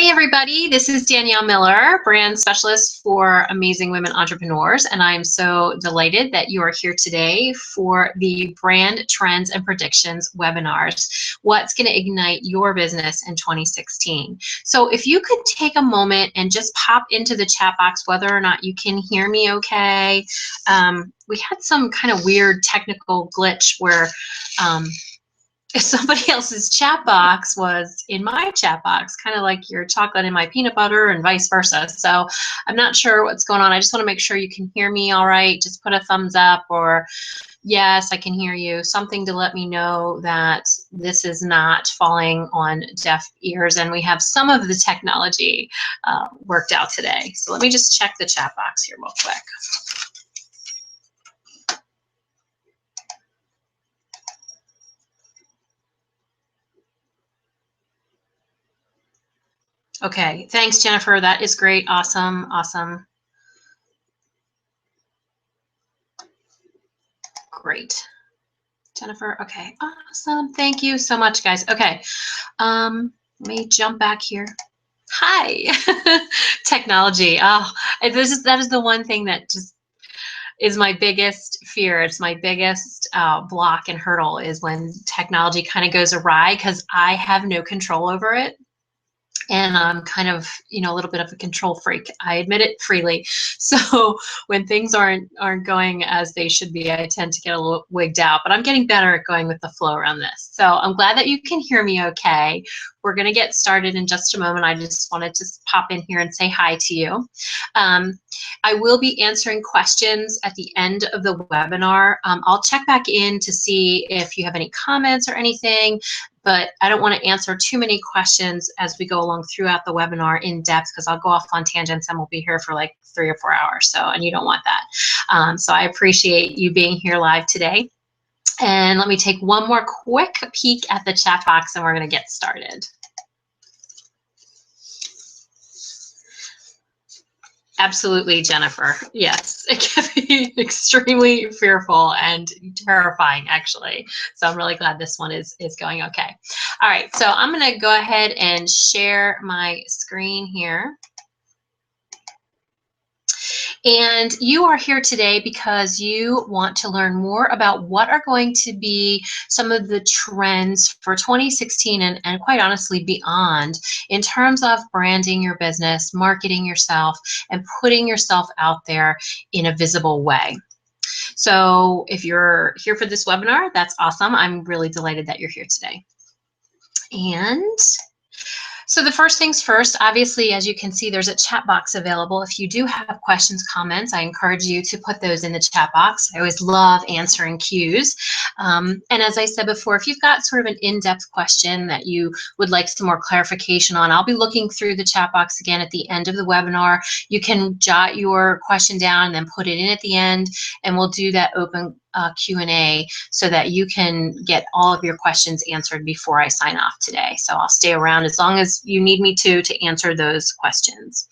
Hey everybody, this is Danielle Miller, brand specialist for Amazing Women Entrepreneurs, and I'm so delighted that you are here today for the Brand Trends and Predictions webinars. What's going to ignite your business in 2016? So if you could take a moment and just pop into the chat box whether or not you can hear me okay. We had some kind of weird technical glitch where if somebody else's chat box was in my chat box, kind of like your chocolate in my peanut butter and vice versa. So I'm not sure what's going on. I just want to make sure you can hear me all right. Just put a thumbs up or yes, I can hear you. Something to let me know that this is not falling on deaf ears and we have some of the technology worked out today. So let me just check the chat box here real quick. Okay, thanks, Jennifer. That is great. Awesome, awesome. Great. Jennifer, okay, awesome. Thank you so much, guys. Okay, let me jump back here. Hi, technology. Oh, that is the one thing that just is my biggest fear. It's my biggest block and hurdle is when technology kind of goes awry because I have no control over it. And I'm kind of, a little bit of a control freak. I admit it freely. So when things aren't going as they should be, I tend to get a little wigged out. But I'm getting better at going with the flow around this. So I'm glad that you can hear me okay. We're going to get started in just a moment. I just wanted to pop in here and say hi to you. I will be answering questions at the end of the webinar. I'll check back in to see if you have any comments or anything. But I don't want to answer too many questions as we go along throughout the webinar in depth because I'll go off on tangents and we'll be here for like 3 or 4 hours. So, and you don't want that. So I appreciate you being here live today. And let me take one more quick peek at the chat box and we're going to get started. Absolutely, Jennifer. Yes, it can be extremely fearful and terrifying, actually. So I'm really glad this one is going okay. All right, so I'm going to go ahead and share my screen here. And you are here today because you want to learn more about what are going to be some of the trends for 2016 and quite honestly beyond in terms of branding your business, marketing yourself, and putting yourself out there in a visible way. So if you're here for this webinar, that's awesome. I'm really delighted that you're here today. And so the first things first, obviously, as you can see, there's a chat box available. If you do have questions, comments, I encourage you to put those in the chat box. I always love answering Qs. And as I said before, if you've got sort of an in-depth question that you would like some more clarification on, I'll be looking through the chat box again at the end of the webinar. You can jot your question down and then put it in at the end, and we'll do that open Q&A so that you can get all of your questions answered before I sign off today. So I'll stay around as long as you need me to answer those questions.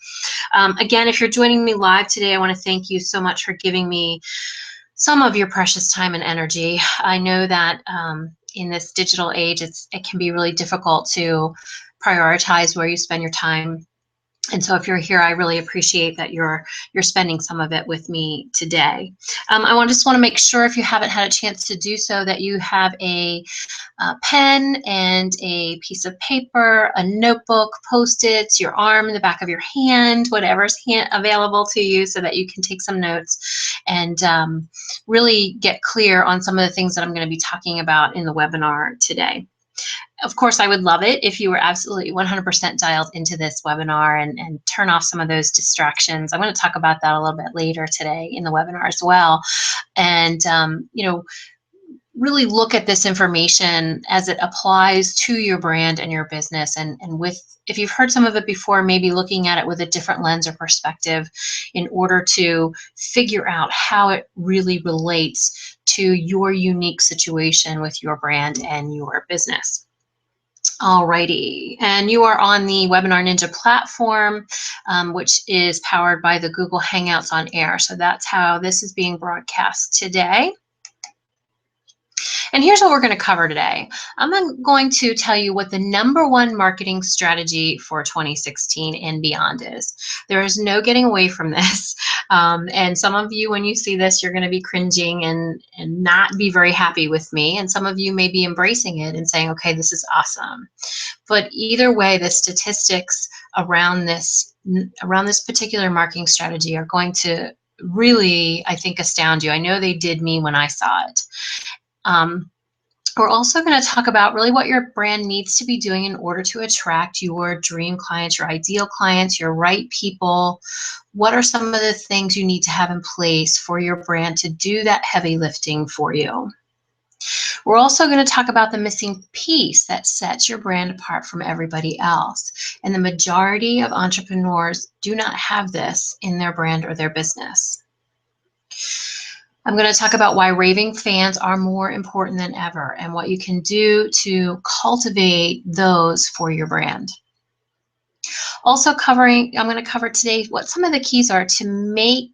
Again, if you're joining me live today, I want to thank you so much for giving me some of your precious time and energy. I know that in this digital age, it can be really difficult to prioritize where you spend your time. And so if you're here, I really appreciate that you're spending some of it with me today. I just want to make sure if you haven't had a chance to do so that you have a pen and a piece of paper, a notebook, Post-its, your arm, the back of your hand, whatever's available to you so that you can take some notes and really get clear on some of the things that I'm going to be talking about in the webinar today. Of course, I would love it if you were absolutely 100% dialed into this webinar and turn off some of those distractions. I'm going to talk about that a little bit later today in the webinar as well. And, really look at this information as it applies to your brand and your business. And if you've heard some of it before, maybe looking at it with a different lens or perspective in order to figure out how it really relates to your unique situation with your brand and your business. Alrighty, and you are on the Webinar Ninja platform, which is powered by the Google Hangouts on Air. So that's how this is being broadcast today. And here's what we're going to cover today. I'm going to tell you what the #1 marketing strategy for 2016 and beyond is. There is no getting away from this. And some of you, when you see this, you're going to be cringing and not be very happy with me. And some of you may be embracing it and saying, okay, this is awesome. But either way, the statistics around this particular marketing strategy are going to really, I think, astound you. I know they did me when I saw it. We're also going to talk about really what your brand needs to be doing in order to attract your dream clients, your ideal clients, your right people. What are some of the things you need to have in place for your brand to do that heavy lifting for you? We're also going to talk about the missing piece that sets your brand apart from everybody else. And the majority of entrepreneurs do not have this in their brand or their business. I'm going to talk about why raving fans are more important than ever and what you can do to cultivate those for your brand. Also I'm going to cover today what some of the keys are to make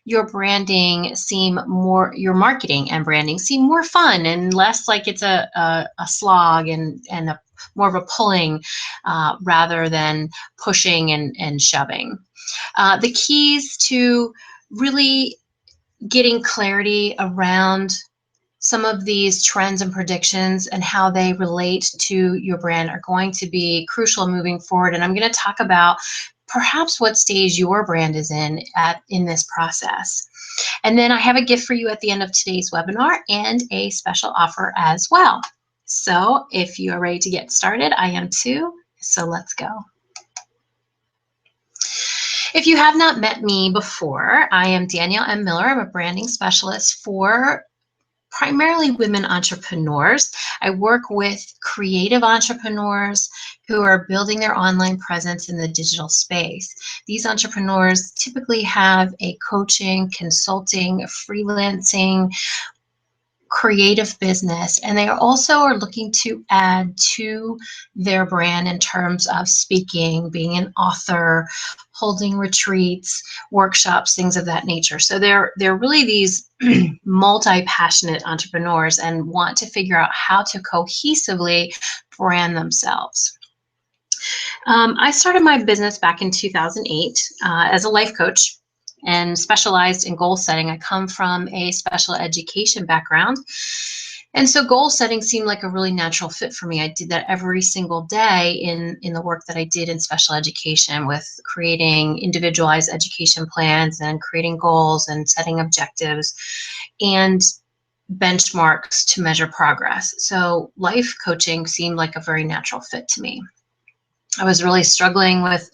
your branding seem more, your marketing and branding seem more fun and less like it's a slog and more of a pulling rather than pushing and shoving. The keys to really getting clarity around some of these trends and predictions and how they relate to your brand are going to be crucial moving forward. And I'm going to talk about perhaps what stage your brand is in this process. And then I have a gift for you at the end of today's webinar and a special offer as well. So if you are ready to get started, I am too. So let's go. If you have not met me before, I am Danielle M. Miller. I'm a branding specialist for primarily women entrepreneurs. I work with creative entrepreneurs who are building their online presence in the digital space. These entrepreneurs typically have a coaching, consulting, freelancing, creative business, and they also are looking to add to their brand in terms of speaking, being an author, holding retreats, workshops, things of that nature. So they're really these multi-passionate entrepreneurs and want to figure out how to cohesively brand themselves. I started my business back in 2008 as a life coach and specialized in goal setting. I come from a special education background. And so goal setting seemed like a really natural fit for me. I did that every single day in the work that I did in special education with creating individualized education plans and creating goals and setting objectives and benchmarks to measure progress. So life coaching seemed like a very natural fit to me. I was really struggling with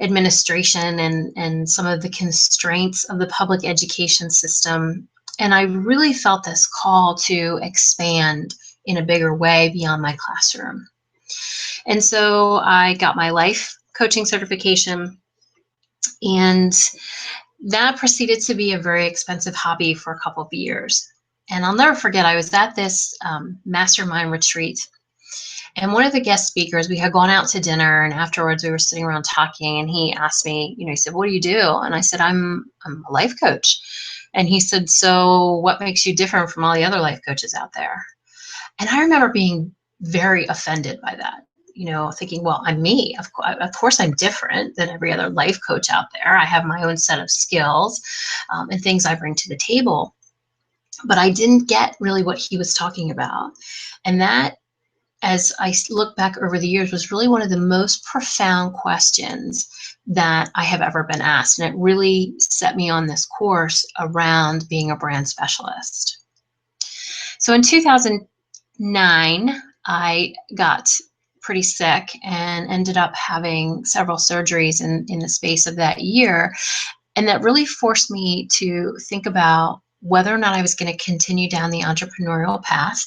administration and some of the constraints of the public education system. And I really felt this call to expand in a bigger way beyond my classroom. And so I got my life coaching certification, and that proceeded to be a very expensive hobby for a couple of years. And I'll never forget, I was at this mastermind retreat. And one of the guest speakers, we had gone out to dinner, and afterwards we were sitting around talking, and he asked me, he said, "What do you do?" And I said, I'm a life coach. And he said, "So what makes you different from all the other life coaches out there?" And I remember being very offended by that, thinking, well, I'm me. Of course I'm different than every other life coach out there. I have my own set of skills and things I bring to the table. But I didn't get really what he was talking about. And that, as I look back over the years, was really one of the most profound questions that I have ever been asked. And it really set me on this course around being a brand specialist. So in 2009, I got pretty sick and ended up having several surgeries in the space of that year. And that really forced me to think about whether or not I was going to continue down the entrepreneurial path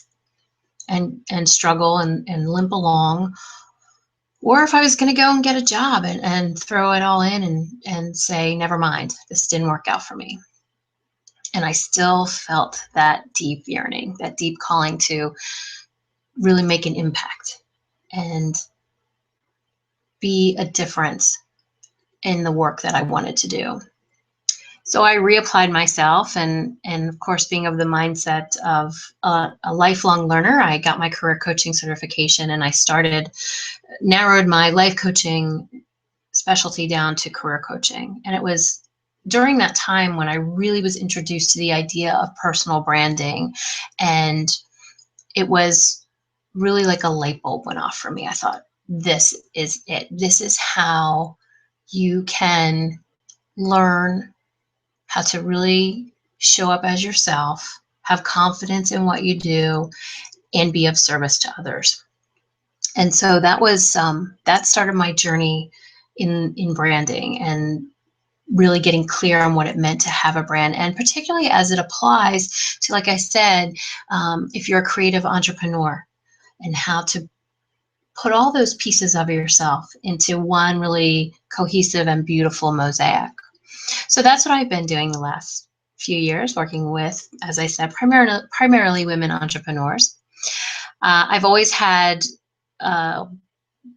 and struggle and limp along, or if I was going to go and get a job and throw it all in and say, never mind, this didn't work out for me. And I still felt that deep yearning, that deep calling to really make an impact and be a difference in the work that I wanted to do. So I reapplied myself, and of course, being of the mindset of a lifelong learner, I got my career coaching certification, and I narrowed my life coaching specialty down to career coaching. And it was during that time when I really was introduced to the idea of personal branding, and it was really like a light bulb went off for me. I thought, this is it. This is how you can learn how to really show up as yourself, have confidence in what you do, and be of service to others. And so that started my journey in branding and really getting clear on what it meant to have a brand, and particularly as it applies to, like I said, if you're a creative entrepreneur, and how to put all those pieces of yourself into one really cohesive and beautiful mosaic. So that's what I've been doing the last few years, working with, as I said, primarily women entrepreneurs. I've always had a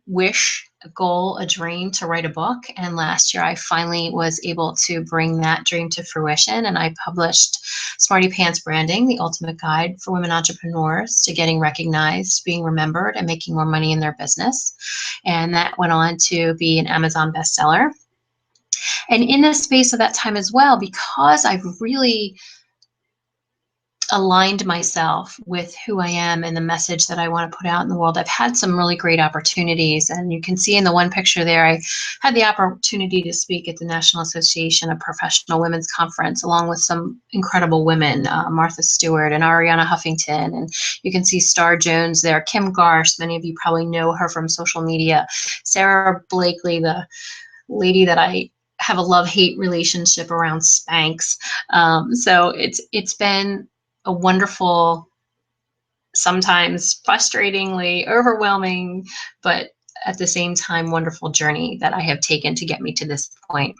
wish, a goal, a dream to write a book. And last year I finally was able to bring that dream to fruition. And I published Smarty Pants Branding, the ultimate guide for women entrepreneurs to getting recognized, being remembered, and making more money in their business. And that went on to be an Amazon bestseller. And in the space of that time as well, because I've really aligned myself with who I am and the message that I want to put out in the world, I've had some really great opportunities. And you can see in the one picture there, I had the opportunity to speak at the National Association of Professional Women's Conference, along with some incredible women, Martha Stewart and Ariana Huffington. And you can see Star Jones there, Kim Garst, many of you probably know her from social media, Sarah Blakely, the lady that I have a love-hate relationship around Spanx. So it's been a wonderful, sometimes frustratingly overwhelming, but at the same time wonderful journey that I have taken to get me to this point.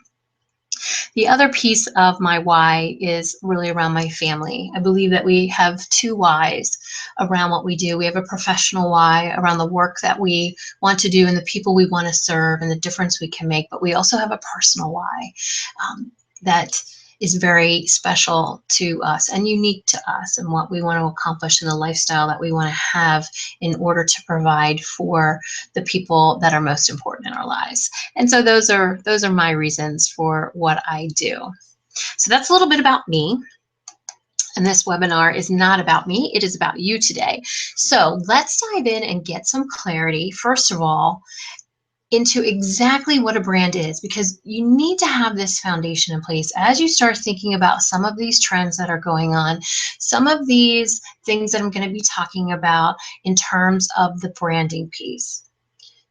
The other piece of my why is really around my family. I believe that we have two whys around what we do. We have a professional why around the work that we want to do and the people we want to serve and the difference we can make, but we also have a personal why that is very special to us and unique to us, and what we want to accomplish in the lifestyle that we want to have in order to provide for the people that are most important in our lives. And so those are my reasons for what I do. So that's a little bit about me. And this webinar is not about me, it is about you today. So let's dive in and get some clarity, first of all, into exactly what a brand is, because you need to have this foundation in place as you start thinking about some of these trends that are going on, some of these things that I'm going to be talking about in terms of the branding piece.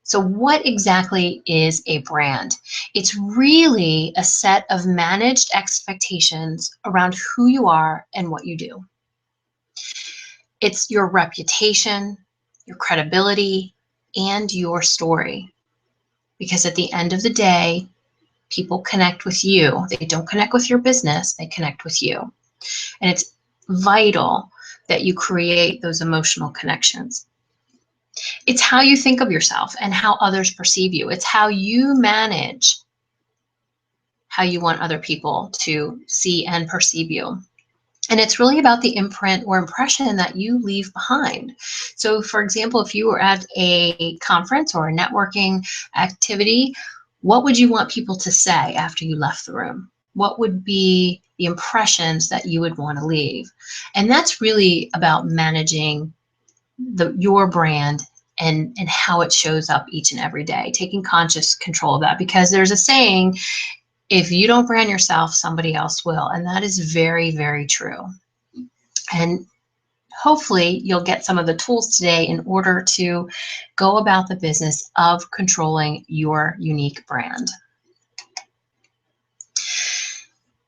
So what exactly is a brand? It's really a set of managed expectations around who you are and what you do. It's your reputation, your credibility, and your story. Because at the end of the day, people connect with you. They don't connect with your business, they connect with you. And it's vital that you create those emotional connections. It's how you think of yourself and how others perceive you. It's how you manage how you want other people to see and perceive you. And it's really about the imprint or impression that you leave behind. So for example, if you were at a conference or a networking activity, what would you want people to say after you left the room? What would be the impressions that you would want to leave? And that's really about managing your brand and how it shows up each and every day, taking conscious control of that. Because there's a saying, if you don't brand yourself, somebody else will. And that is very, very true. And hopefully you'll get some of the tools today in order to go about the business of controlling your unique brand.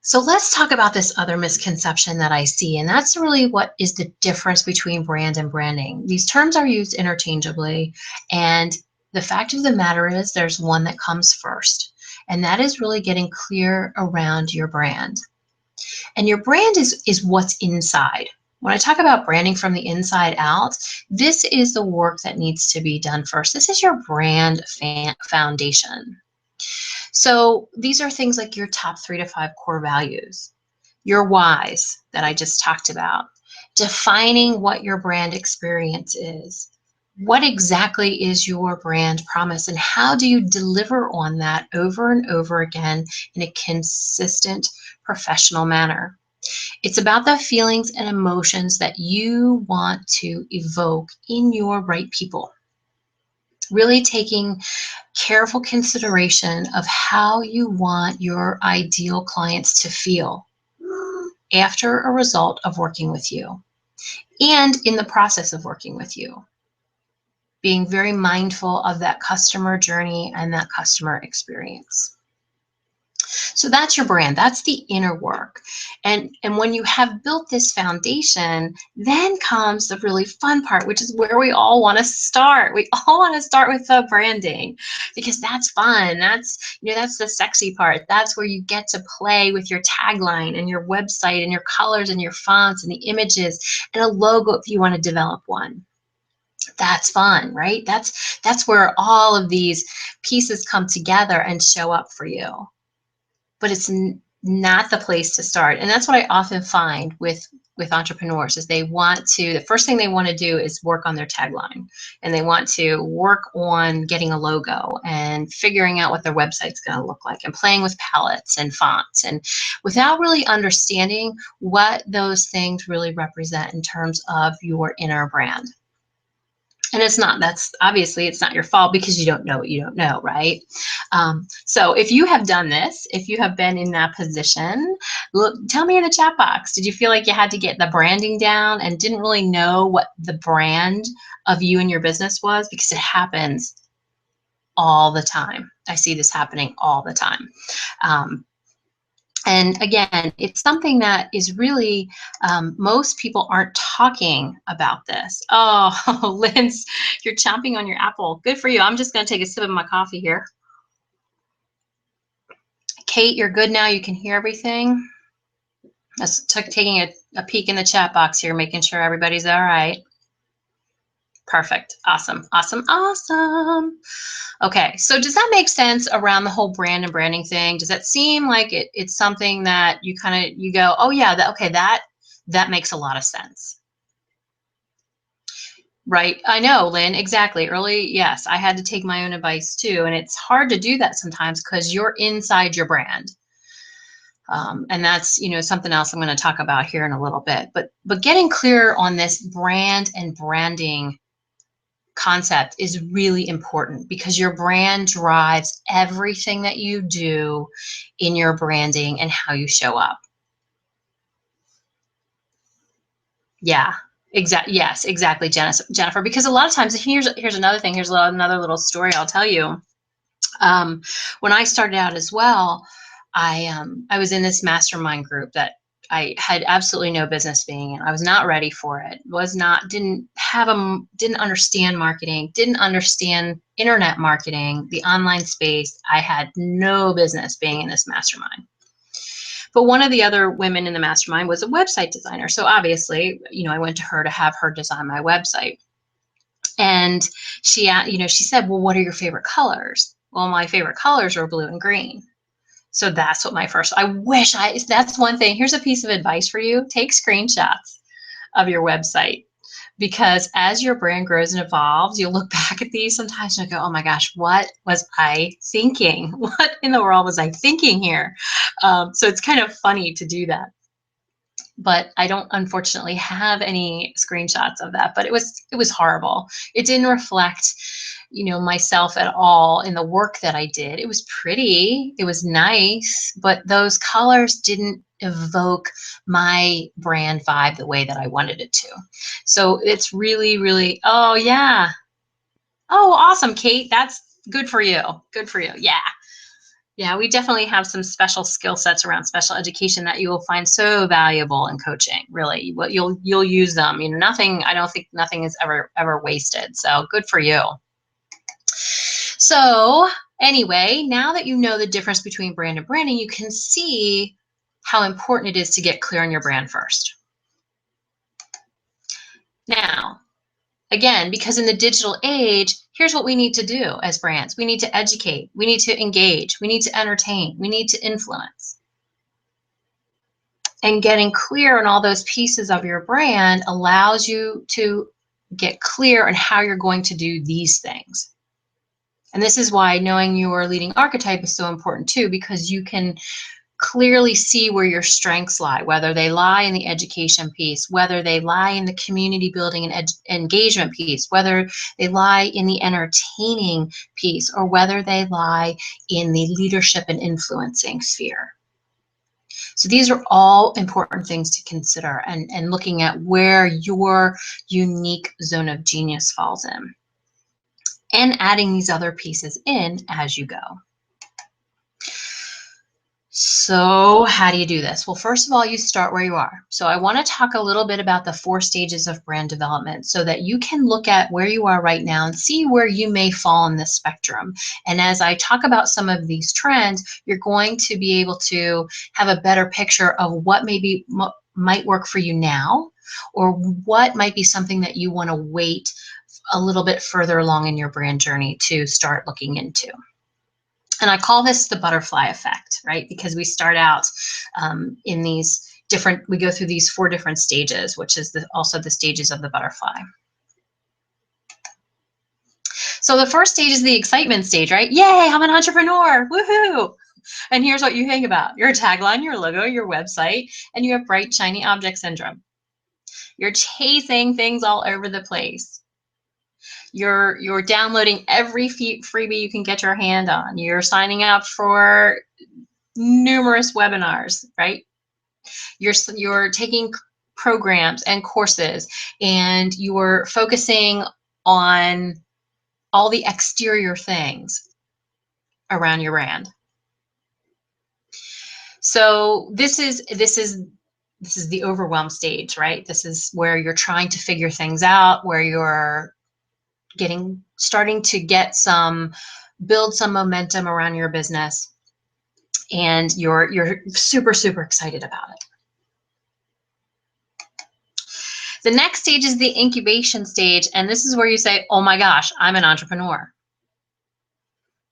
So let's talk about this other misconception that I see, and that's really what is the difference between brand and branding. These terms are used interchangeably, and the fact of the matter is there's one that comes first. And that is really getting clear around your brand. And your brand is what's inside. When I talk about branding from the inside out, this is the work that needs to be done first. This is your brand foundation. So these are things like your top 3 to 5 core values, your whys that I just talked about, defining what your brand experience is. What exactly is your brand promise, and how do you deliver on that over and over again in a consistent, professional manner? It's about the feelings and emotions that you want to evoke in your right people. Really taking careful consideration of how you want your ideal clients to feel after a result of working with you and in the process of working with you. Being very mindful of that customer journey and that customer experience. So that's your brand. That's the inner work. And when you have built this foundation, then comes the really fun part, which is where we all want to start. We all want to start with the branding because that's fun. That's the sexy part. That's where you get to play with your tagline and your website and your colors and your fonts and the images and a logo if you want to develop one. That's fun, right? That's where all of these pieces come together and show up for you. But it's not the place to start. And that's what I often find with entrepreneurs is the first thing they want to do is work on their tagline, and they want to work on getting a logo and figuring out what their website's going to look like and playing with palettes and fonts, and without really understanding what those things really represent in terms of your inner brand. And that's obviously it's not your fault because you don't know what you don't know, right? So if you have done this, if you have been in that position, look, tell me in the chat box, did you feel like you had to get the branding down and didn't really know what the brand of you and your business was? Because it happens all the time. I see this happening all the time. And again, it's something that is really, most people aren't talking about this. Oh, Linz, you're chomping on your apple. Good for you. I'm just going to take a sip of my coffee here. Kate, you're good now. You can hear everything. Just taking a peek in the chat box here, making sure everybody's all right. Perfect. Awesome. Awesome. Awesome. Okay. So does that make sense around the whole brand and branding thing? Does that seem like it's something that you go, oh yeah, that makes a lot of sense. Right. I know, Lynn, exactly. Yes, I had to take my own advice too. And it's hard to do that sometimes because you're inside your brand. And that's, something else I'm going to talk about here in a little bit. But getting clear on this brand and branding concept is really important because your brand drives everything that you do in your branding and how you show up. Yeah, exactly. Yes, exactly, Jennifer. Because a lot of times, here's another thing. Here's another little story I'll tell you. When I started out as well, I was in this mastermind group that I had absolutely no business being in. I was not ready for it. Didn't understand marketing, didn't understand internet marketing, the online space. I had no business being in this mastermind. But one of the other women in the mastermind was a website designer. So obviously, I went to her to have her design my website. And she said, well, what are your favorite colors? Well, my favorite colors are blue and green. So that's what that's one thing. Here's a piece of advice for you. Take screenshots of your website, because as your brand grows and evolves, you'll look back at these sometimes and go, oh my gosh, what was I thinking? What in the world was I thinking here? So it's kind of funny to do that. But I don't unfortunately have any screenshots of that, but it was horrible. It didn't reflect, myself at all in the work that I did. It was pretty, it was nice, but those colors didn't evoke my brand vibe the way that I wanted it to. So it's really, really, oh yeah. Oh, awesome, Kate. That's good for you. Good for you. Yeah. Yeah, we definitely have some special skill sets around special education that you will find so valuable in coaching. Really, you'll use them. I don't think nothing is ever wasted. So good for you. So anyway, now that you know the difference between brand and branding, you can see how important it is to get clear on your brand first. Now, Again, because in the digital age, here's what we need to do as brands. We need to educate. We need to engage. We need to entertain. We need to influence. And getting clear on all those pieces of your brand allows you to get clear on how you're going to do these things. And this is why knowing your leading archetype is so important too, because you can clearly see where your strengths lie, whether they lie in the education piece, whether they lie in the community building and engagement piece, whether they lie in the entertaining piece, or whether they lie in the leadership and influencing sphere. So these are all important things to consider, and looking at where your unique zone of genius falls in, and adding these other pieces in as you go. So how do you do this? Well, first of all, you start where you are. So I want to talk a little bit about the 4 stages of brand development so that you can look at where you are right now and see where you may fall in this spectrum. And as I talk about some of these trends, you're going to be able to have a better picture of what maybe might work for you now, or what might be something that you want to wait a little bit further along in your brand journey to start looking into. And I call this the butterfly effect, right? Because we start out in these different, we go through these 4 different stages, which is also the stages of the butterfly. So the first stage is the excitement stage, right? Yay, I'm an entrepreneur, woohoo! And here's what you think about: your tagline, your logo, your website, and you have bright, shiny object syndrome. You're chasing things all over the place. You're downloading every freebie you can get your hand on. You're signing up for numerous webinars, right? You're taking programs and courses, and you're focusing on all the exterior things around your brand. So this is the overwhelm stage, right? This is where you're trying to figure things out, where you're starting to build some momentum around your business, and you're super, super excited about it. The next stage is the incubation stage, and this is where you say, oh my gosh, I'm an entrepreneur,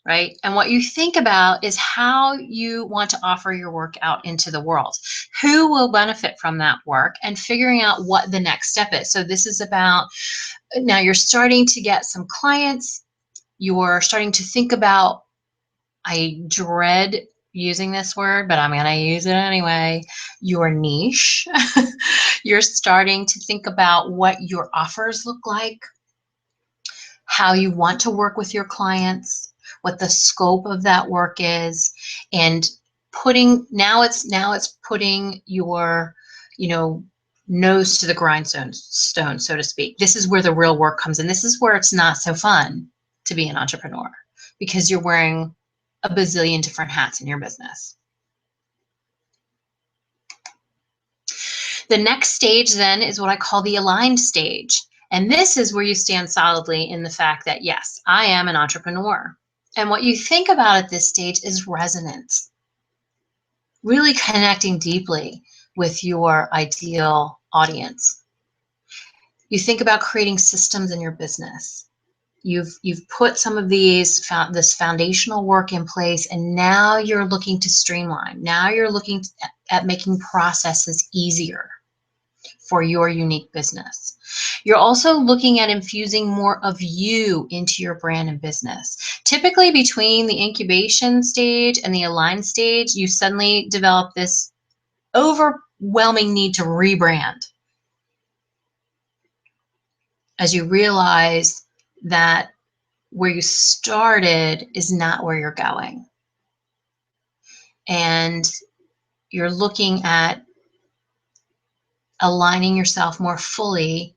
right? And what you think about is how you want to offer your work out into the world. Who will benefit from that work, and figuring out what the next step is. So this is about, now you're starting to get some clients, you're starting to think about, I dread using this word, but I'm going to use it anyway, your niche. You're starting to think about what your offers look like, how you want to work with your clients, what the scope of that work is, and now it's putting your, nose to the grindstone, so to speak. This is where the real work comes in. This is where it's not so fun to be an entrepreneur, because you're wearing a bazillion different hats in your business. The next stage then is what I call the aligned stage. And this is where you stand solidly in the fact that, yes, I am an entrepreneur. And what you think about at this stage is resonance. Really connecting deeply with your ideal audience. You think about creating systems in your business. You've put some of this foundational work in place, and now you're looking to streamline. Now you're looking at making processes easier for your unique business. You're also looking at infusing more of you into your brand and business. Typically between the incubation stage and the aligned stage, you suddenly develop this overwhelming need to rebrand, as you realize that where you started is not where you're going. And you're looking at aligning yourself more fully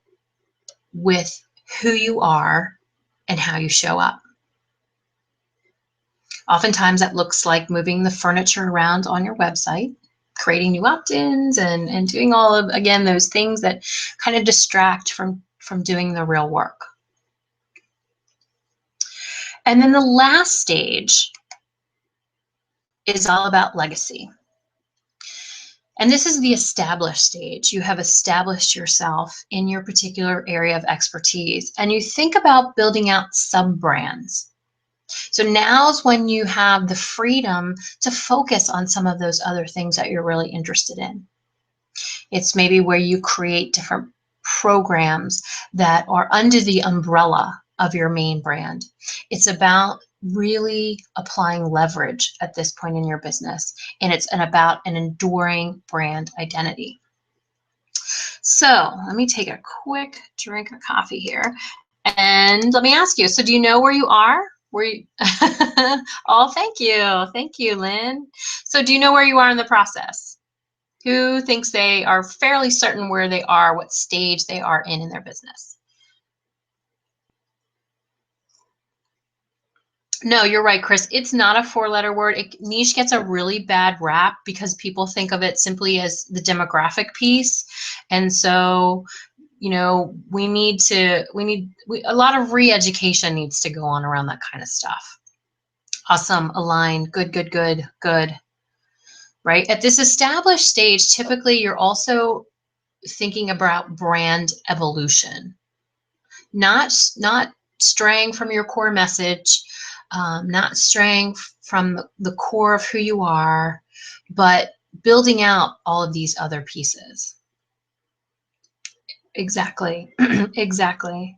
with who you are and how you show up. Oftentimes that looks like moving the furniture around on your website, creating new opt-ins, and doing all of, again, those things that kind of distract from doing the real work. And then the last stage is all about legacy. And this is the established stage. You have established yourself in your particular area of expertise, and you think about building out sub-brands. So now's when you have the freedom to focus on some of those other things that you're really interested in. It's maybe where you create different programs that are under the umbrella of your main brand. It's about really applying leverage at this point in your business, and it's about an enduring brand identity. So let me take a quick drink of coffee here, and let me ask you, so do you know where you are? Where you oh, thank you, Lynn. So do you know where you are in the process? Who thinks they are fairly certain where they are, what stage they are in their business? No, you're right, Chris. It's not a four-letter word. Niche gets a really bad rap because people think of it simply as the demographic piece. And so, you know, a lot of re-education needs to go on around that kind of stuff. Awesome, aligned, good, good, good, good. Right? At this established stage, typically you're also thinking about brand evolution, not straying from your core message, not straying from the core of who you are, but building out all of these other pieces. Exactly. Exactly.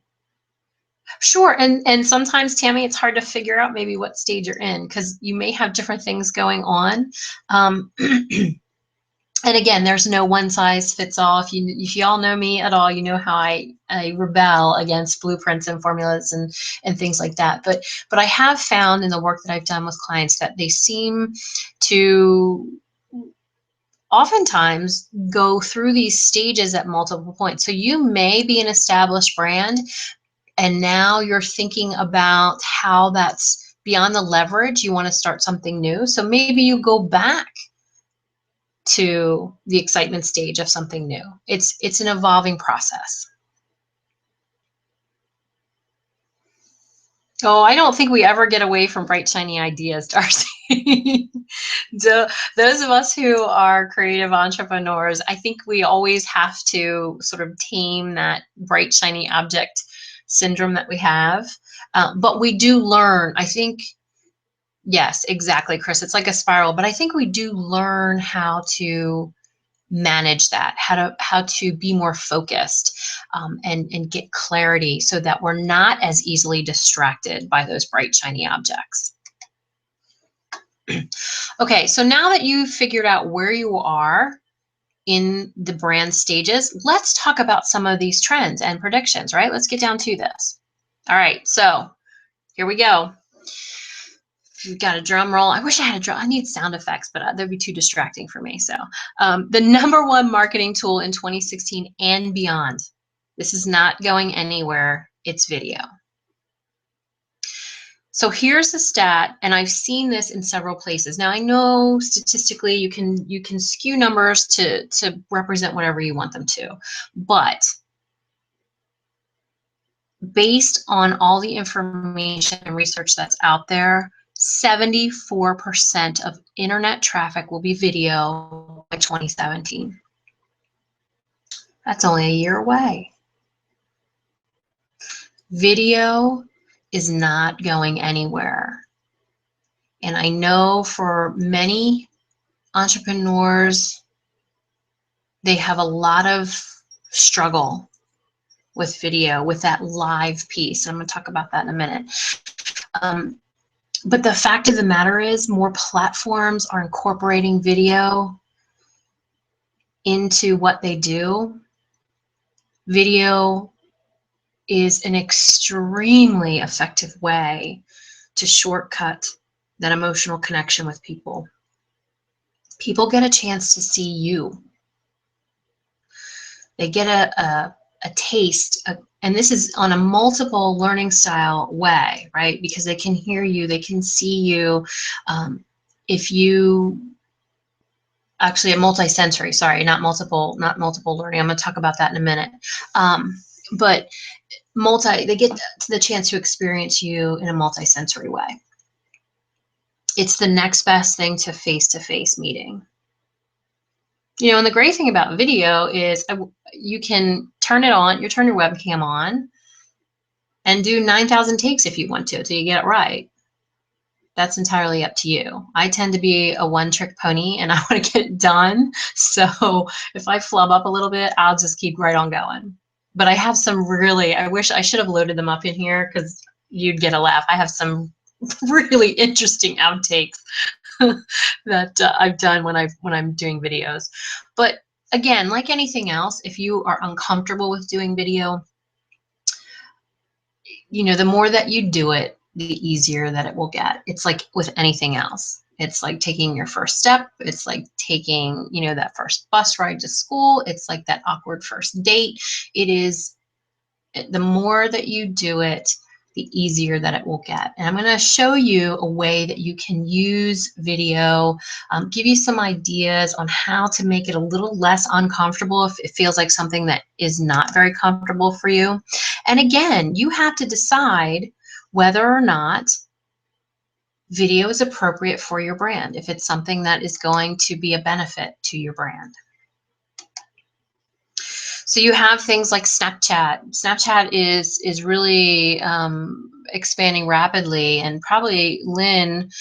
Sure. And sometimes, Tammy, it's hard to figure out maybe what stage you're in because you may have different things going on. And again, there's no one size fits all. If you all know me at all, you know how I rebel against blueprints and formulas and things like that. But I have found in the work that I've done with clients that they seem to oftentimes go through these stages at multiple points. So you may be an established brand, and now you're thinking about how that's beyond the leverage. You want to start something new. So maybe you go back to the excitement stage of something new. It's an evolving process. Oh, I don't think we ever get away from bright, shiny ideas, Darcy. So those of us who are creative entrepreneurs, I think we always have to sort of tame that bright, shiny object syndrome that we have. But we do learn, I think, yes, exactly, Chris. It's like a spiral, but I think we do learn how to manage that, how to be more focused, and get clarity so that we're not as easily distracted by those bright, shiny objects. Okay, so now that you've figured out where you are in the brand stages, let's talk about some of these trends and predictions, right? Let's get down to this. All right, so here we go. We've got a drum roll. I wish I had a drum. I need sound effects, but they'd be too distracting for me. So the #1 marketing tool in 2016 and beyond. This is not going anywhere. It's video. So here's the stat, and I've seen this in several places. Now I know statistically you can skew numbers to represent whatever you want them to, but based on all the information and research that's out there, 74% of internet traffic will be video by 2017. That's only a year away. Video is not going anywhere. And I know for many entrepreneurs, they have a lot of struggle with video, with that live piece. I'm going to talk about that in a minute. But the fact of the matter is, more platforms are incorporating video into what they do. Video is an extremely effective way to shortcut that emotional connection with people. People get a chance to see you. They get a taste, and this is on a multiple learning style way, right? Because they can hear you, they can see you. If you actually a multi-sensory, sorry, not multiple learning. I'm going to talk about that in a minute. But they get the chance to experience you in a multi-sensory way. It's the next best thing to face-to-face meeting. And the great thing about video is you can turn it on, you turn your webcam on and do 9,000 takes if you want to till you get it right. That's entirely up to you. I tend to be a one-trick pony and I want to get it done. So if I flub up a little bit, I'll just keep right on going. But I have some really, I wish I should have loaded them up in here because you'd get a laugh. I have some really interesting outtakes that I've done when I'm doing videos. But again, like anything else, if you are uncomfortable with doing video, the more that you do it, the easier that it will get. It's like with anything else. It's like taking your first step. It's like taking, that first bus ride to school. It's like that awkward first date. It is, the more that you do it, the easier that it will get. And I'm going to show you a way that you can use video, give you some ideas on how to make it a little less uncomfortable if it feels like something that is not very comfortable for you. And again, you have to decide whether or not video is appropriate for your brand, if it's something that is going to be a benefit to your brand. So you have things like Snapchat. Snapchat is really expanding rapidly, and probably Lynn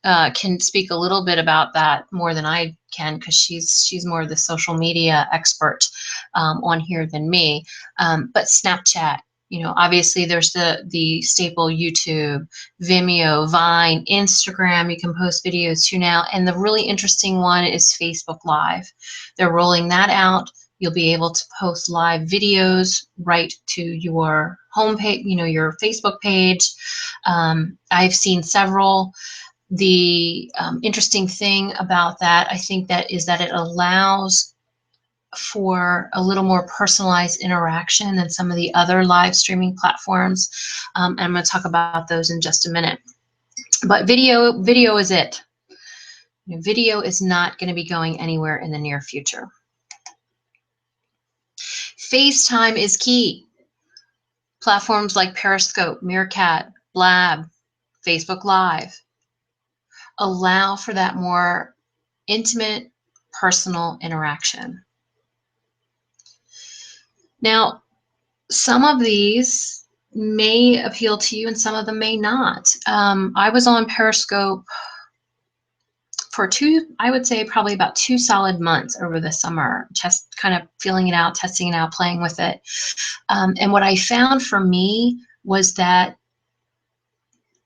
can speak a little bit about that more than I can because she's more of the social media expert on here than me. But Snapchat, obviously there's the staple YouTube, Vimeo, Vine, Instagram. You can post videos to now, and the really interesting one is Facebook Live. They're rolling that out. You'll be able to post live videos right to your homepage, your Facebook page. I've seen several. The interesting thing about that, I think, that is that it allows for a little more personalized interaction than some of the other live streaming platforms. And I'm going to talk about those in just a minute. But video is it. Video is not going to be going anywhere in the near future. FaceTime is key. Platforms like Periscope, Meerkat, Blab, Facebook Live allow for that more intimate, personal interaction. Now, some of these may appeal to you and some of them may not. I was on Periscope for I would say probably about 2 solid months over the summer, just kind of feeling it out, testing it out, playing with it. And what I found for me was that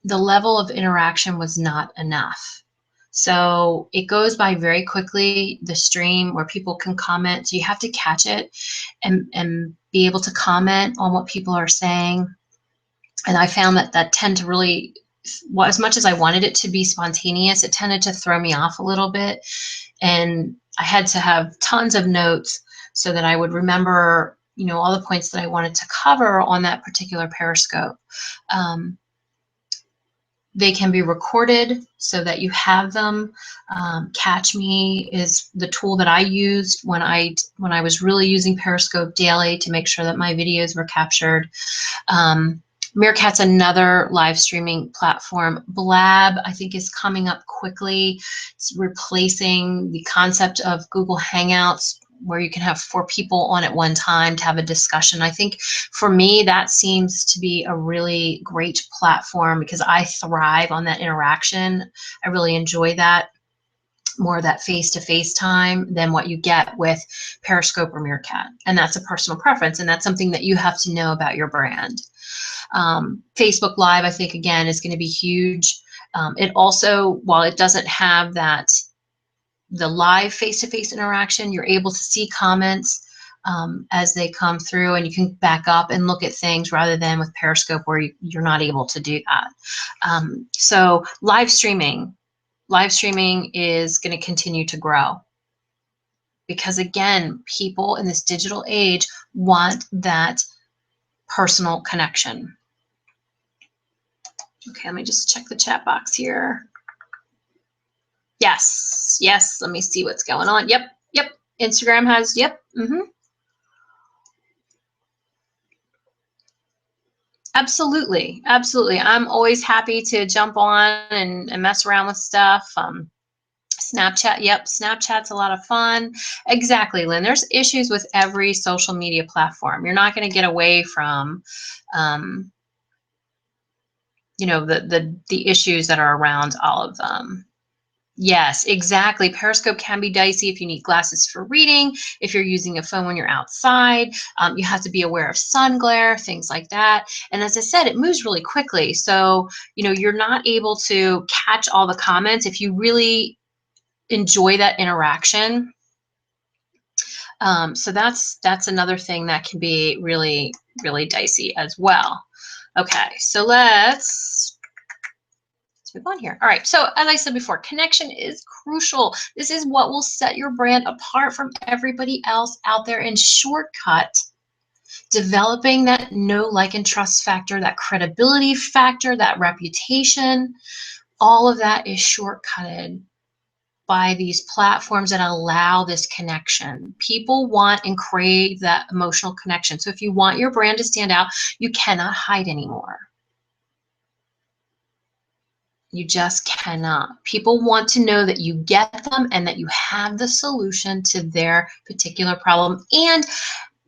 the level of interaction was not enough. So it goes by very quickly, the stream where people can comment. So you have to catch it and be able to comment on what people are saying. And I found that tend to really, well, as much as I wanted it to be spontaneous, it tended to throw me off a little bit. And I had to have tons of notes so that I would remember, all the points that I wanted to cover on that particular Periscope. They can be recorded so that you have them. Catch Me is the tool that I used when I was really using Periscope daily to make sure that my videos were captured. Meerkat's another live streaming platform. Blab, I think, is coming up quickly. It's replacing the concept of Google Hangouts, where you can have 4 people on at one time to have a discussion. I think for me, that seems to be a really great platform because I thrive on that interaction. I really enjoy that, more of that face-to-face time than what you get with Periscope or Meerkat. And that's a personal preference, and that's something that you have to know about your brand. Facebook Live, I think, again, is going to be huge. It also, while it doesn't have the live face-to-face interaction, you're able to see comments as they come through, and you can back up and look at things rather than with Periscope where you're not able to do that. So live streaming is going to continue to grow because, again, people in this digital age want that personal connection. Okay, let me just check the chat box here. Yes, let me see what's going on. Yep. Instagram has, yep. Absolutely. I'm always happy to jump on and mess around with stuff. Snapchat, yep, Snapchat's a lot of fun. Exactly, Lynn. There's issues with every social media platform. You're not going to get away from, um, the issues that are around all of them. Yes, exactly. Periscope can be dicey if you need glasses for reading, if you're using a phone when you're outside. You have to be aware of sun glare, things like that. And as I said, it moves really quickly. So, you're not able to catch all the comments if you really enjoy that interaction. So that's another thing that can be really, really dicey as well. Okay, so let's move on here. All right, so as I said before, connection is crucial. This is what will set your brand apart from everybody else out there. And shortcut, developing that know, like, and trust factor, that credibility factor, that reputation, all of that is shortcutted by these platforms that allow this connection. People want and crave that emotional connection. So if you want your brand to stand out, you cannot hide anymore. You just cannot. People want to know that you get them and that you have the solution to their particular problem. And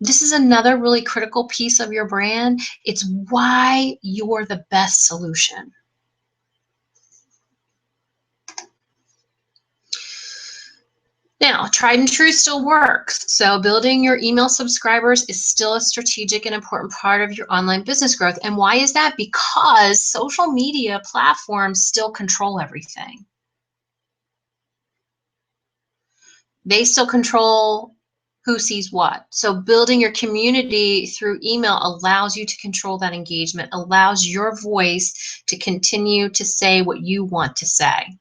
this is another really critical piece of your brand. It's why you're the best solution. Now, tried and true still works. So building your email subscribers is still a strategic and important part of your online business growth. And why is that? Because social media platforms still control everything. They still control who sees what. So building your community through email allows you to control that engagement, allows your voice to continue to say what you want to say.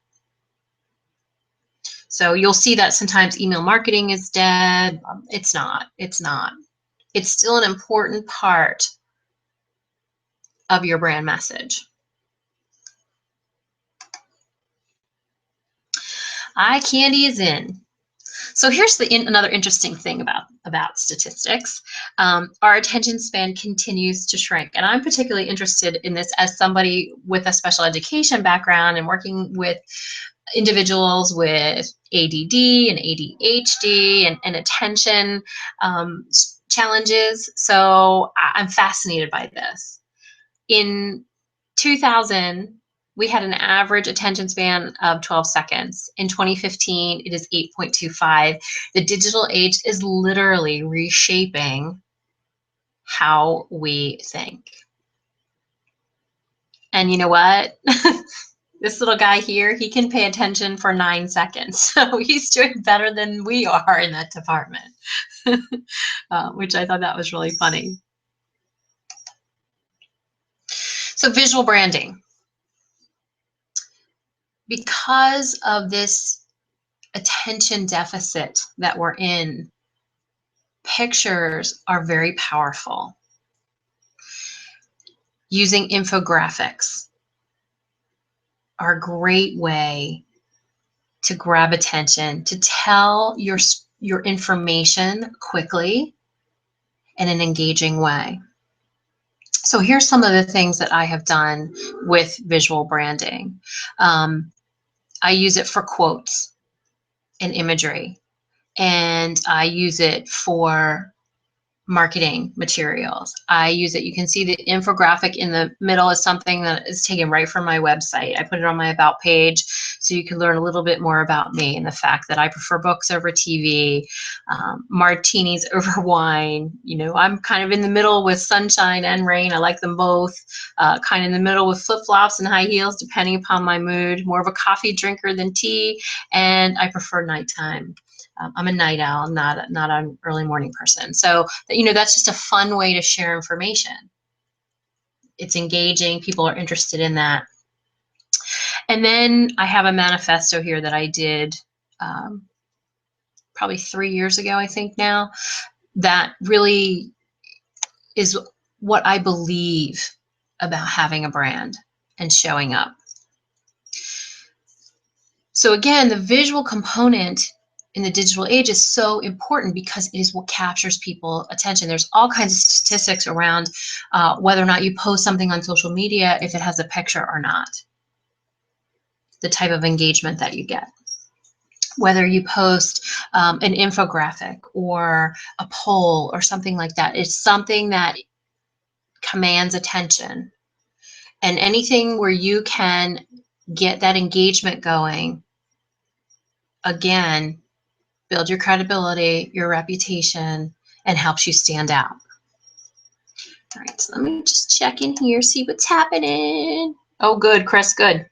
So you'll see that sometimes email marketing is dead. It's not. It's not. It's still an important part of your brand message. Eye candy is in. So here's another interesting thing about statistics. Our attention span continues to shrink. And I'm particularly interested in this as somebody with a special education background and working with individuals with ADD and ADHD and attention challenges. So I'm fascinated by this. In 2000, we had an average attention span of 12 seconds. In 2015, it is 8.25. The digital age is literally reshaping how we think. And you know what? This little guy here, he can pay attention for 9 seconds. So he's doing better than we are in that department, which I thought that was really funny. So visual branding. Because of this attention deficit that we're in, pictures are very powerful. Using infographics are a great way to grab attention, to tell your information quickly in an engaging way. So here's some of the things that I have done with visual branding. I use it for quotes and imagery, and I use it for marketing materials. I use it. You can see the infographic in the middle is something that is taken right from my website. I put it on my about page so you can learn a little bit more about me and the fact that I prefer books over TV, martinis over wine. I'm kind of in the middle with sunshine and rain. I like them both. Kind of in the middle with flip-flops and high heels, depending upon my mood. More of a coffee drinker than tea, and I prefer nighttime. I'm a night owl, not an early morning person. So, that's just a fun way to share information. It's engaging. People are interested in that. And then I have a manifesto here that I did probably 3 years ago, I think now, that really is what I believe about having a brand and showing up. So again, the visual component in the digital age is so important because it is what captures people's attention. There's all kinds of statistics around whether or not you post something on social media, if it has a picture or not, the type of engagement that you get. whether you post an infographic or a poll or something like that. It's something that commands attention. And anything where you can get that engagement going, again, build your credibility, your reputation, and helps you stand out. All right, so let me just check in here, see what's happening. Oh, good, Chris, good.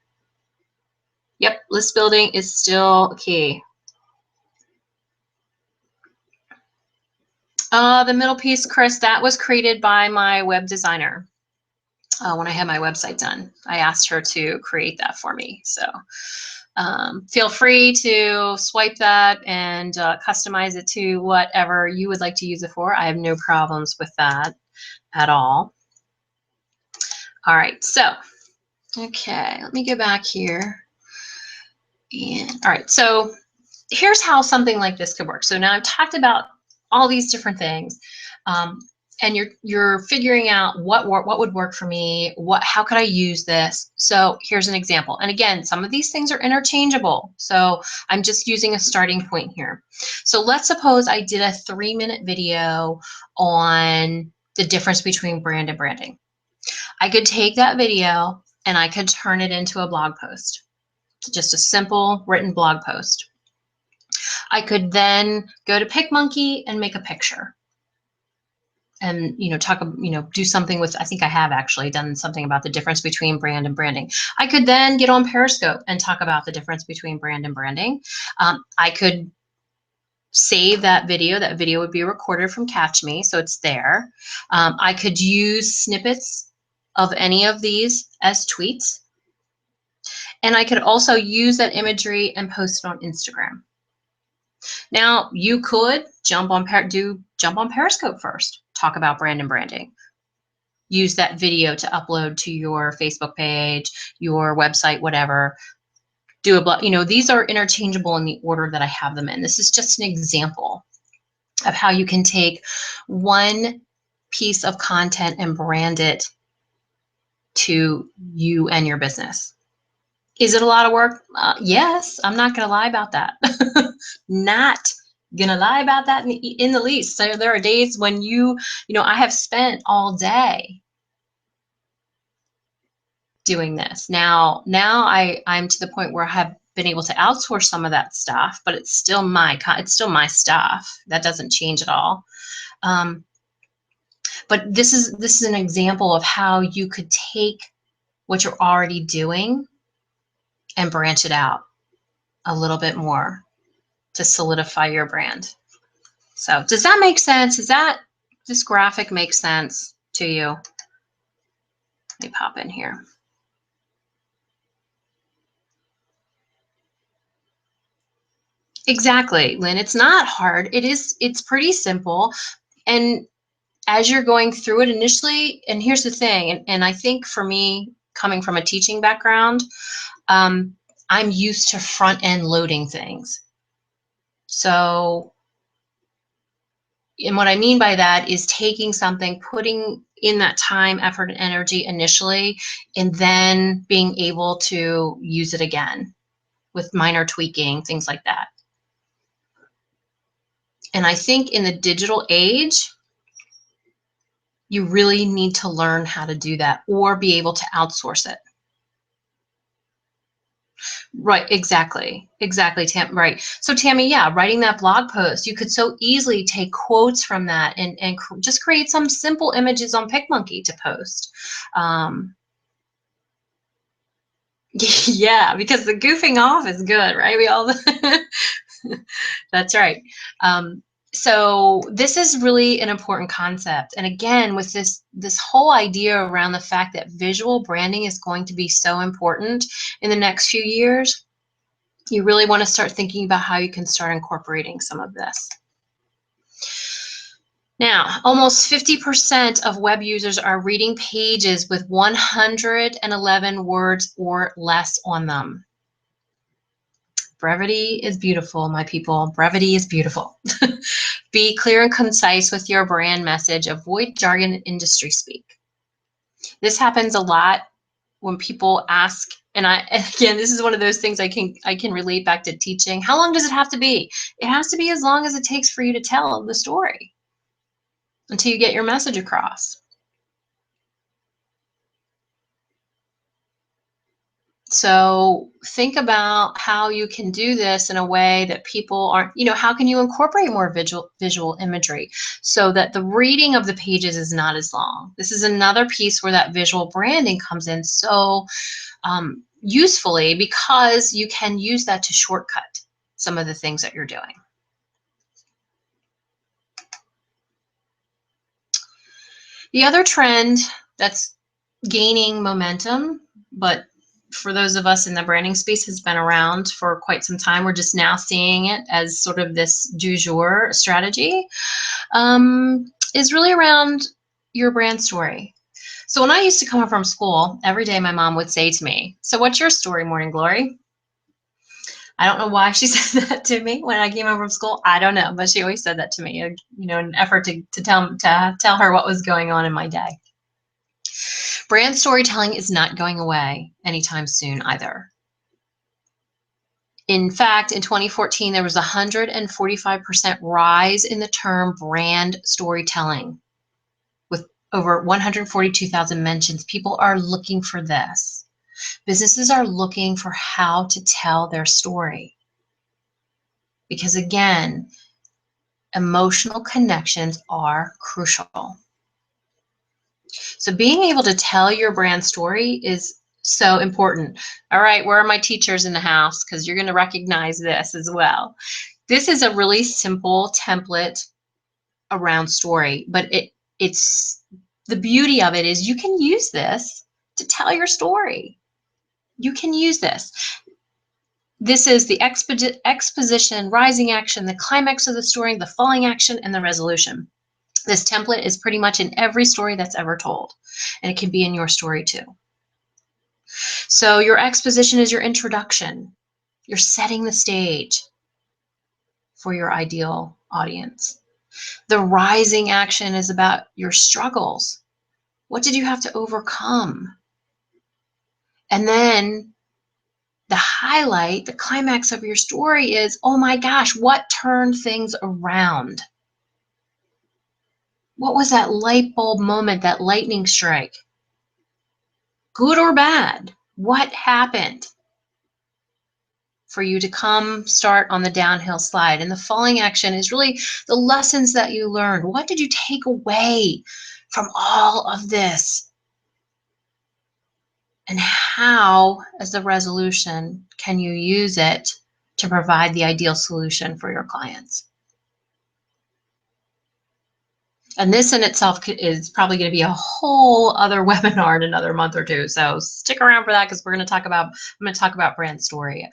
Yep, list building is still key. The middle piece, Chris, that was created by my web designer. When I had my website done, I asked her to create that for me. So feel free to swipe that and customize it to whatever you would like to use it for. I have no problems with that at all. All right, so, okay, let me go back here. And, all right, so here's how something like this could work. So now I've talked about all these different things, and you're figuring out what would work for me, how could I use this. So here's an example. And again, some of these things are interchangeable. So I'm just using a starting point here. So let's suppose I did a 3-minute video on the difference between brand and branding. I could take that video and I could turn it into a blog post, just a simple written blog post. I could then go to PicMonkey and make a picture and, do something with, I think I have actually done something about the difference between brand and branding. I could then get on Periscope and talk about the difference between brand and branding. I could save that video. That video would be recorded from Catch Me, so it's there. I could use snippets of any of these as tweets. And I could also use that imagery and post it on Instagram. Now, you could jump on Periscope first, talk about brand and branding. Use that video to upload to your Facebook page, your website, whatever. Do a blog. These are interchangeable in the order that I have them in. This is just an example of how you can take one piece of content and brand it to you and your business. Is it a lot of work? Yes, I'm not going to lie about that. Not going to lie about that in the least. So there are days when I have spent all day doing this. Now I'm to the point where I have been able to outsource some of that stuff, but it's still my stuff. That doesn't change at all. But this is an example of how you could take what you're already doing and branch it out a little bit more to solidify your brand. So does that make sense? This graphic make sense to you? Let me pop in here. Exactly, Lynn. It's not hard. It's pretty simple. And as you're going through it initially, and here's the thing, and I think for me, coming from a teaching background, I'm used to front-end loading things. So, and what I mean by that is taking something, putting in that time, effort, and energy initially, and then being able to use it again with minor tweaking, things like that. And I think in the digital age, you really need to learn how to do that or be able to outsource it. Right, exactly, Tam, right. So Tammy, yeah, writing that blog post, you could so easily take quotes from that and just create some simple images on PicMonkey to post. Yeah, because the goofing off is good, right? We all, that's right. So this is really an important concept. And again, with this whole idea around the fact that visual branding is going to be so important in the next few years, you really want to start thinking about how you can start incorporating some of this. Now, almost 50% of web users are reading pages with 111 words or less on them. Brevity is beautiful, my people. Brevity is beautiful. Be clear and concise with your brand message. Avoid jargon and industry speak. This happens a lot when people ask, and again, this is one of those things I can relate back to teaching. How long does it have to be? It has to be as long as it takes for you to tell the story until you get your message across. So think about how you can do this in a way that people aren't, how can you incorporate more visual imagery so that the reading of the pages is not as long? This is another piece where that visual branding comes in so usefully, because you can use that to shortcut some of the things that you're doing. The other trend that's gaining momentum, but for those of us in the branding space, has been around for quite some time. We're just now seeing it as sort of this du jour strategy, is really around your brand story. So when I used to come home from school, every day my mom would say to me, "So what's your story, Morning Glory?" I don't know why she said that to me when I came home from school. I don't know, but she always said that to me, in an effort to tell her what was going on in my day. Brand storytelling is not going away anytime soon either. In fact, in 2014, there was a 145% rise in the term brand storytelling, with over 142,000 mentions. People are looking for this. Businesses are looking for how to tell their story. Because again, emotional connections are crucial. So being able to tell your brand story is so important. All right, where are my teachers in the house? Because you're going to recognize this as well. This is a really simple template around story, but it's the beauty of it is you can use this to tell your story. You can use this. This is the exposition, rising action, the climax of the story, the falling action, and the resolution. This template is pretty much in every story that's ever told, and it can be in your story too. So your exposition is your introduction. You're setting the stage for your ideal audience. The rising action is about your struggles. What did you have to overcome? And then the highlight, the climax of your story is, oh my gosh, what turned things around? What was that light bulb moment, that lightning strike? Good or bad? What happened for you to come start on the downhill slide? And the falling action is really the lessons that you learned. What did you take away from all of this? And how, as the resolution, can you use it to provide the ideal solution for your clients? And this in itself is probably going to be a whole other webinar in another month or two. So stick around for that, because I'm going to talk about brand story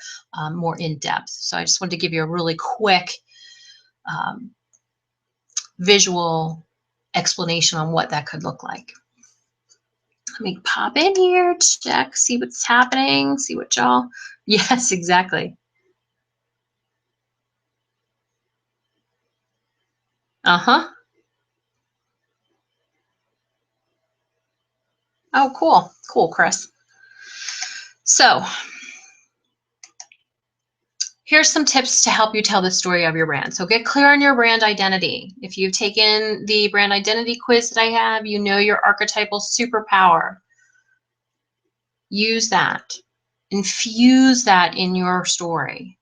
more in depth. So I just wanted to give you a really quick visual explanation on what that could look like. Let me pop in here, check, see what's happening, see what y'all, yes, exactly. Uh-huh. Oh, cool. Cool, Chris. So here's some tips to help you tell the story of your brand. So get clear on your brand identity. If you've taken the brand identity quiz that I have, you know your archetypal superpower. Use that. Infuse that in your story.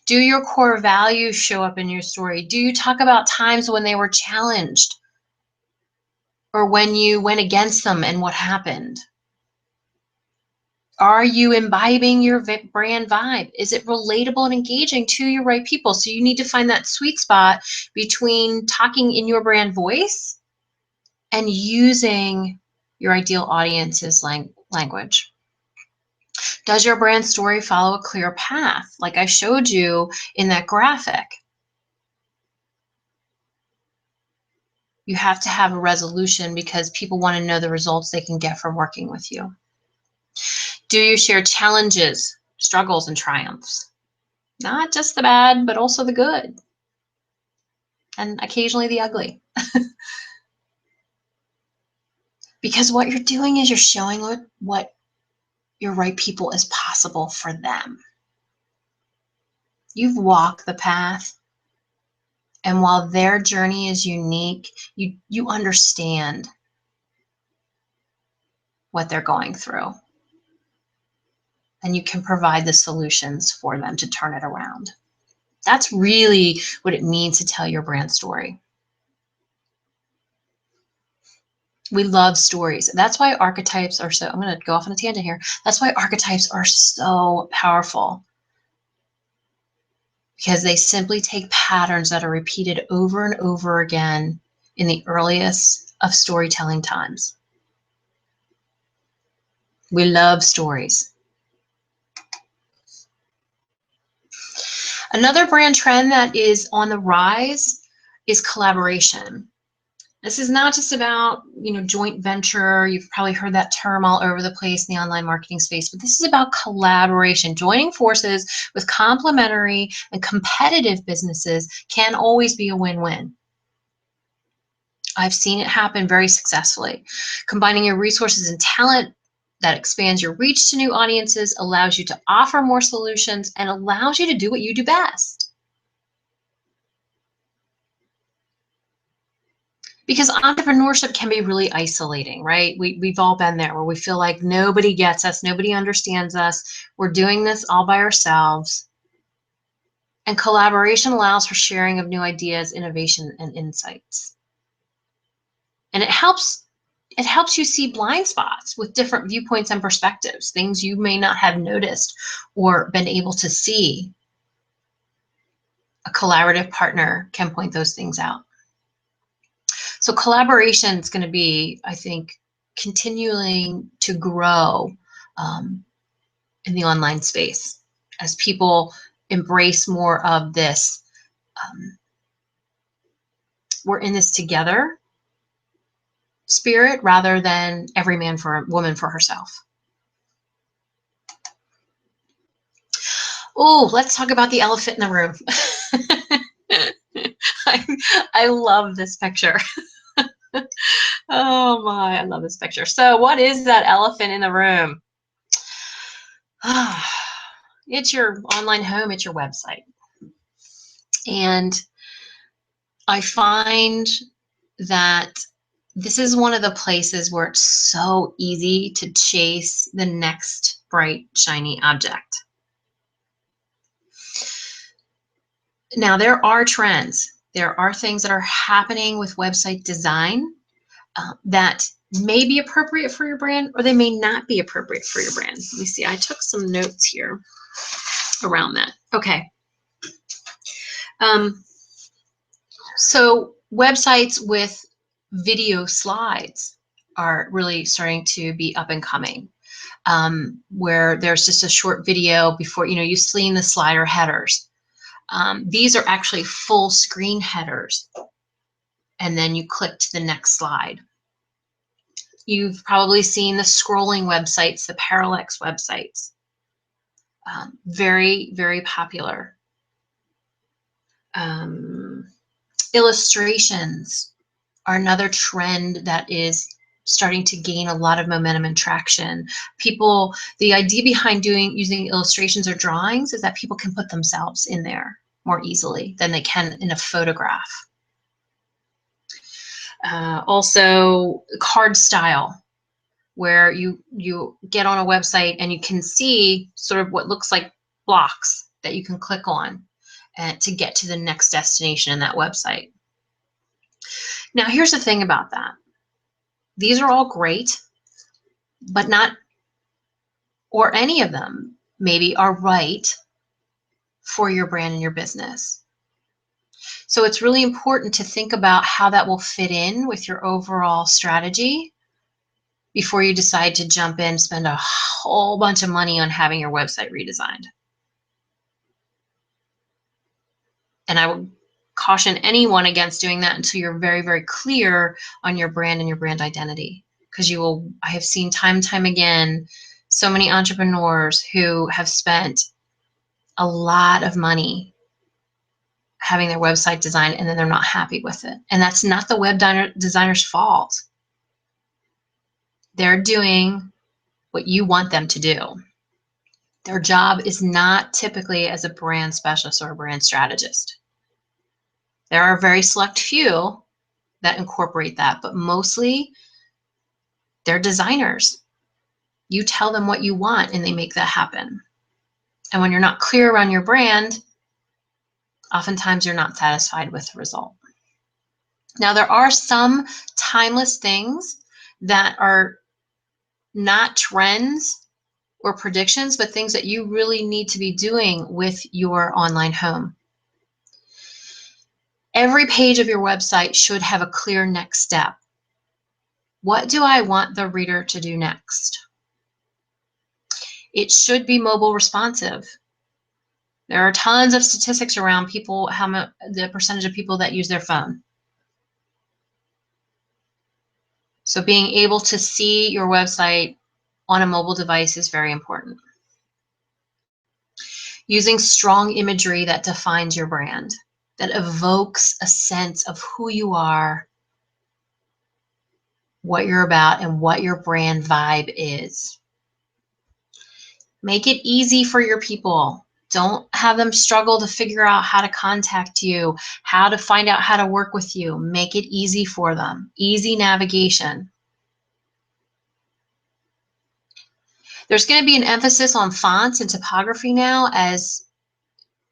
Do your core values show up in your story? Do you talk about times when they were challenged, or when you went against them and what happened? Are you imbibing your brand vibe? Is it relatable and engaging to your right people? So you need to find that sweet spot between talking in your brand voice and using your ideal audience's language. Does your brand story follow a clear path, like I showed you in that graphic? You have to have a resolution, because people want to know the results they can get from working with you. Do you share challenges, struggles, and triumphs? Not just the bad, but also the good, and occasionally the ugly. Because what you're doing is you're showing what your right people as possible for them. You've walked the path, and while their journey is unique, you understand what they're going through, and you can provide the solutions for them to turn it around. That's really what it means to tell your brand story. We love stories. That's why archetypes are so, I'm going to go off on a tangent here. That's why archetypes are so powerful, because they simply take patterns that are repeated over and over again in the earliest of storytelling times. We love stories. Another brand trend that is on the rise is collaboration. This is not just about, joint venture. You've probably heard that term all over the place in the online marketing space, but this is about collaboration. Joining forces with complementary and competitive businesses can always be a win-win. I've seen it happen very successfully. Combining your resources and talent that expands your reach to new audiences, allows you to offer more solutions, and allows you to do what you do best. Because entrepreneurship can be really isolating, right? We've all been there, where we feel like nobody gets us, nobody understands us. We're doing this all by ourselves. And collaboration allows for sharing of new ideas, innovation, and insights. And it helps you see blind spots with different viewpoints and perspectives, things you may not have noticed or been able to see. A collaborative partner can point those things out. So collaboration is going to be, I think, continuing to grow in the online space as people embrace more of this. We're in this together spirit, rather than every man for a woman for herself. Oh, let's talk about the elephant in the room. I love this picture. Oh my, I love this picture. So what is that elephant in the room? It's your online home, it's your website. And I find that this is one of the places where it's so easy to chase the next bright, shiny object. Now, there are trends. There are things that are happening with website design that may be appropriate for your brand, or they may not be appropriate for your brand. Let me see. I took some notes here around that. Okay. So websites with video slides are really starting to be up and coming, where there's just a short video before, you've seen the slider headers. These are actually full screen headers, and then you click to the next slide. You've probably seen the scrolling websites, the parallax websites. Very, very popular. Illustrations are another trend that is starting to gain a lot of momentum and traction. People, the idea behind using illustrations or drawings is that people can put themselves in there more easily than they can in a photograph. Also, card style, where you get on a website and you can see sort of what looks like blocks that you can click on to get to the next destination in that website. Now, here's the thing about that. These are all great, but not, or any of them maybe, are right for your brand and your business. So it's really important to think about how that will fit in with your overall strategy before you decide to jump in, spend a whole bunch of money on having your website redesigned. And I would caution anyone against doing that until you're very, very clear on your brand and your brand identity. Because I have seen time and time again, so many entrepreneurs who have spent a lot of money having their website designed, and then they're not happy with it. And that's not the web designer's fault. They're doing what you want them to do. Their job is not typically as a brand specialist or a brand strategist. There are a very select few that incorporate that, but mostly they're designers. You tell them what you want and they make that happen. And when you're not clear around your brand, oftentimes you're not satisfied with the result. Now, there are some timeless things that are not trends or predictions, but things that you really need to be doing with your online home. Every page of your website should have a clear next step. What do I want the reader to do next? It should be mobile responsive. There are tons of statistics around people, the percentage of people that use their phone. So being able to see your website on a mobile device is very important. Using strong imagery that defines your brand, that evokes a sense of who you are, what you're about, and what your brand vibe is. Make it easy for your people. Don't have them struggle to figure out how to contact you, how to find out how to work with you. Make it easy for them. Easy navigation. There's going to be an emphasis on fonts and typography now as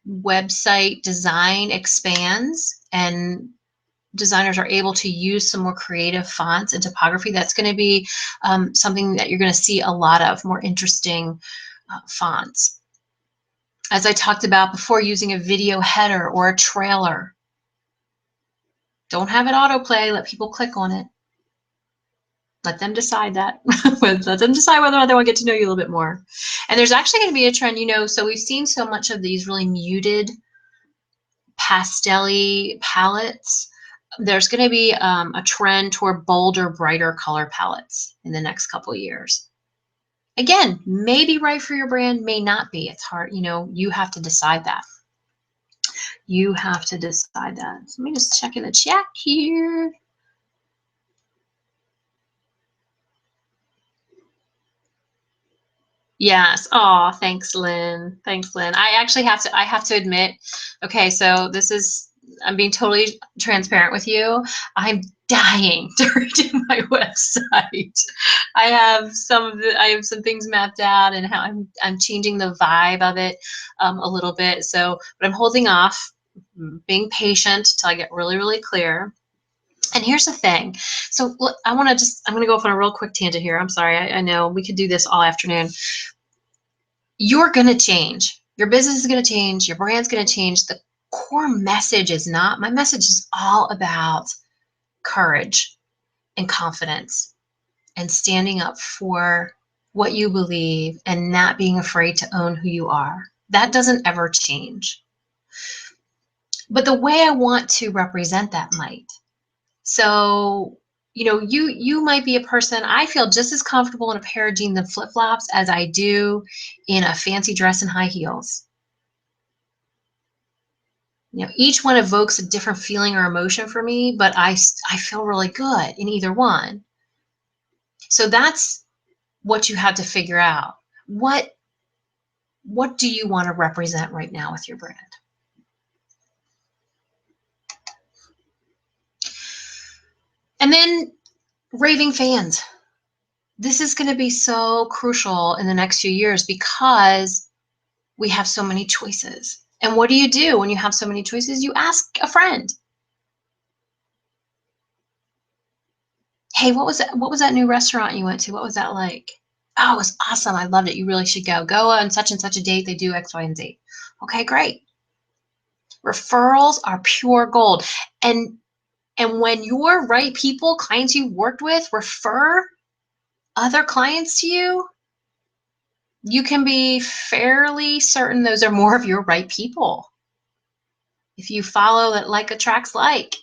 website design expands and designers are able to use some more creative fonts and typography. That's going to be something that you're going to see a lot of, more interesting fonts. As I talked about before, using a video header or a trailer. Don't have it autoplay. Let people click on it. Let them decide that. Let them decide whether or not they want to get to know you a little bit more. And there's actually going to be a trend, so we've seen so much of these really muted pastel-y palettes. There's going to be a trend toward bolder, brighter color palettes in the next couple of years. Again, may be right for your brand, may not be. It's hard, you have to decide that. You have to decide that. So let me just check in the chat here. Yes. Oh, thanks, Lynn. Thanks, Lynn. I actually have to admit, okay, so I'm being totally transparent with you. I'm dying to redo my website. I have some things mapped out and how I'm changing the vibe of it a little bit. So, but I'm holding off, being patient until I get really, really clear. And here's the thing. So look, I'm going to go off on a real quick tangent here. I'm sorry. I know we could do this all afternoon. You're going to change. Your business is going to change. Your brand's going to change. The core message is not. My message is all about courage and confidence and standing up for what you believe and not being afraid to own who you are. That doesn't ever change. But the way I want to represent that might. So, you might be a person, I feel just as comfortable in a pair of jeans and flip-flops as I do in a fancy dress and high heels. Each one evokes a different feeling or emotion for me, but I feel really good in either one. So that's what you have to figure out. What do you want to represent right now with your brand? And then raving fans. This is going to be so crucial in the next few years because we have so many choices. And what do you do when you have so many choices? You ask a friend. Hey, what was that new restaurant you went to? What was that like? Oh, it was awesome. I loved it. You really should go. Go on such and such a date. They do X, Y, and Z. Okay, great. Referrals are pure gold. And when your right people, clients you worked with, refer other clients to you, you can be fairly certain those are more of your right people. If you follow that like attracts like.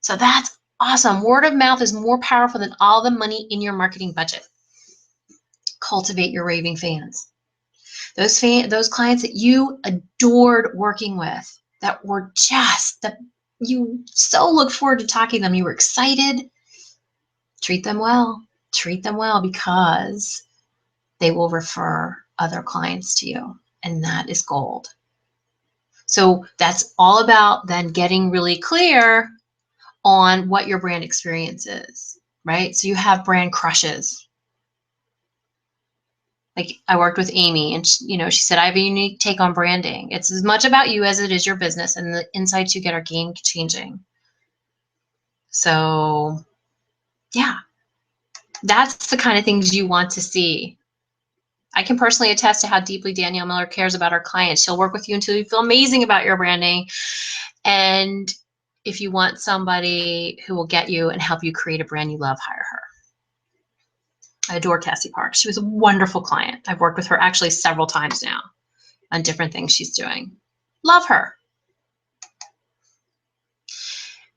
So that's awesome. Word of mouth is more powerful than all the money in your marketing budget. Cultivate your raving fans. Those clients that you adored working with, that were that you so look forward to talking to them, you were excited. Treat them well. Treat them well because they will refer other clients to you, and that is gold. So that's all about then getting really clear on what your brand experience is, right? So you have brand crushes. Like I worked with Amy, and she said, I have a unique take on branding. It's as much about you as it is your business, and the insights you get are game changing. So yeah, that's the kind of things you want to see. I can personally attest to how deeply Danielle Miller cares about her clients. She'll work with you until you feel amazing about your branding. And if you want somebody who will get you and help you create a brand you love, hire her. I adore Cassie Parks. She was a wonderful client. I've worked with her actually several times now on different things she's doing. Love her.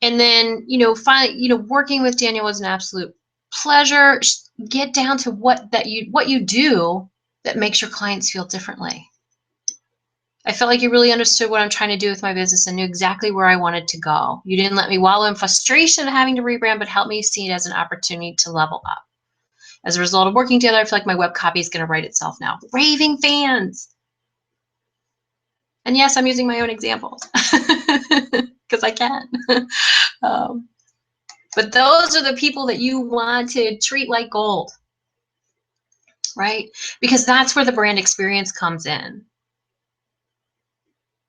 And then, finally, working with Danielle was an absolute pleasure. Get down to what you do that makes your clients feel differently. I felt like you really understood what I'm trying to do with my business and knew exactly where I wanted to go. You didn't let me wallow in frustration of having to rebrand, but helped me see it as an opportunity to level up. As a result of working together, I feel like my web copy is going to write itself now. Raving fans. And yes, I'm using my own examples because I can. But those are the people that you want to treat like gold, right? Because that's where the brand experience comes in.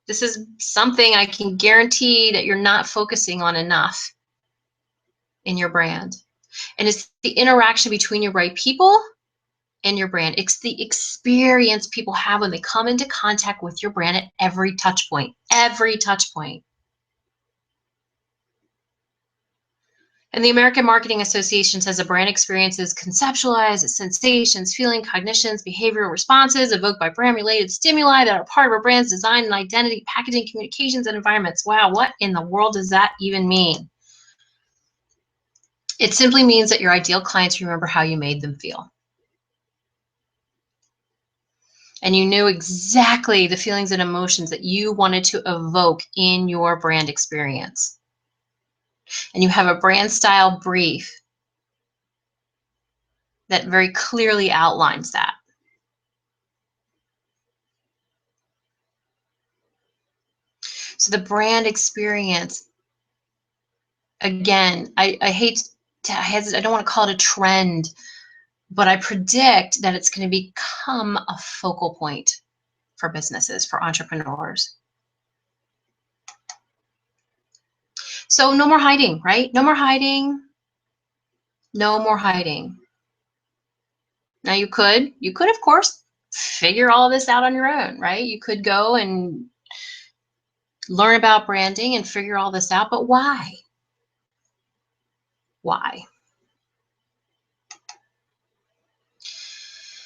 This is something I can guarantee that you're not focusing on enough in your brand. And it's the interaction between your right people and your brand. It's the experience people have when they come into contact with your brand at every touch point. Every touch point. And the American Marketing Association says a brand experience is conceptualized as sensations, feeling, cognitions, behavioral responses evoked by brand-related stimuli that are part of a brand's design and identity, packaging, communications, and environments. Wow, what in the world does that even mean? It simply means that your ideal clients remember how you made them feel. And you knew exactly the feelings and emotions that you wanted to evoke in your brand experience. And you have a brand style brief that very clearly outlines that. So the brand experience, again, I hate to hesitate, I don't want to call it a trend, but I predict that it's going to become a focal point for businesses, for entrepreneurs. So no more hiding, right? No more hiding. No more hiding. Now you could, of course, figure all this out on your own, right? You could go and learn about branding and figure all this out, but why? Why?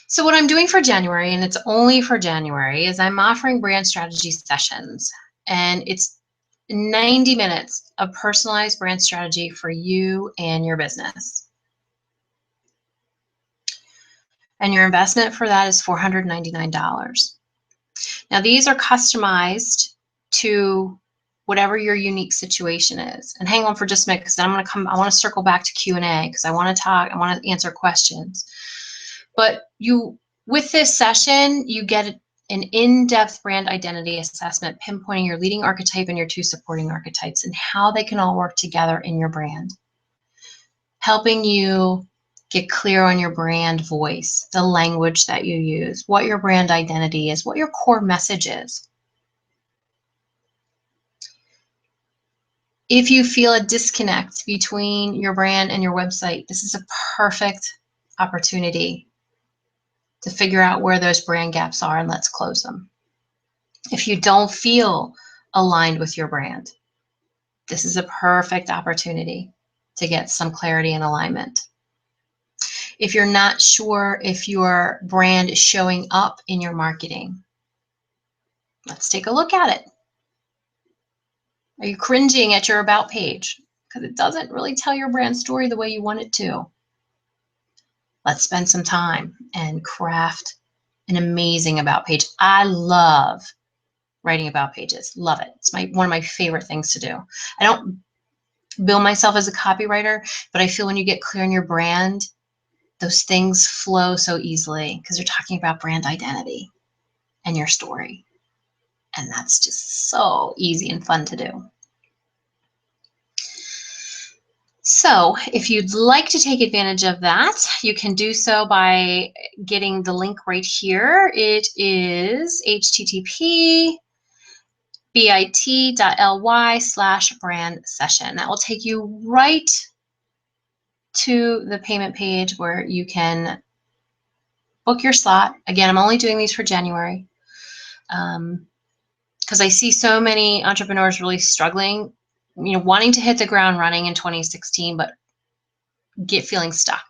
So what I'm doing for January, and it's only for January, is I'm offering brand strategy sessions. And it's 90 minutes of personalized brand strategy for you and your business. And your investment for that is $499. Now these are customized to whatever your unique situation is. And hang on for just a minute, because I want to circle back to Q&A, because I want to answer questions. But with this session, you get an in-depth brand identity assessment, pinpointing your leading archetype and your two supporting archetypes and how they can all work together in your brand. Helping you get clear on your brand voice, the language that you use, what your brand identity is, what your core message is. If you feel a disconnect between your brand and your website, this is a perfect opportunity to figure out where those brand gaps are, and let's close them. If you don't feel aligned with your brand, this is a perfect opportunity to get some clarity and alignment. If you're not sure if your brand is showing up in your marketing, let's take a look at it. Are you cringing at your about page because it doesn't really tell your brand story the way you want it to? Let's spend some time and craft an amazing about page. I love writing about pages. Love it. It's one of my favorite things to do. I don't bill myself as a copywriter, but I feel when you get clear on your brand those things flow so easily because you're talking about brand identity and your story. And that's just so easy and fun to do. So if you'd like to take advantage of that, you can do so by getting the link right here. It is http://bit.ly/brand session. That will take you right to the payment page where you can book your slot. Again, I'm only doing these for January because I see so many entrepreneurs really struggling, wanting to hit the ground running in 2016, but feeling stuck.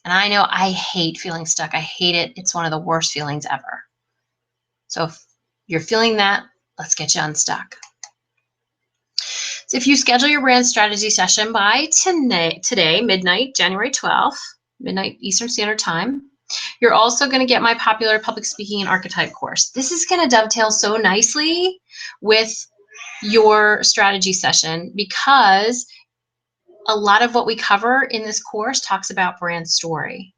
And I know I hate feeling stuck. I hate it. It's one of the worst feelings ever. So if you're feeling that, let's get you unstuck. So if you schedule your brand strategy session by today, midnight, January 12th, midnight Eastern Standard Time, you're also going to get my popular public speaking and archetype course. This is going to dovetail so nicely with your strategy session because a lot of what we cover in this course talks about brand story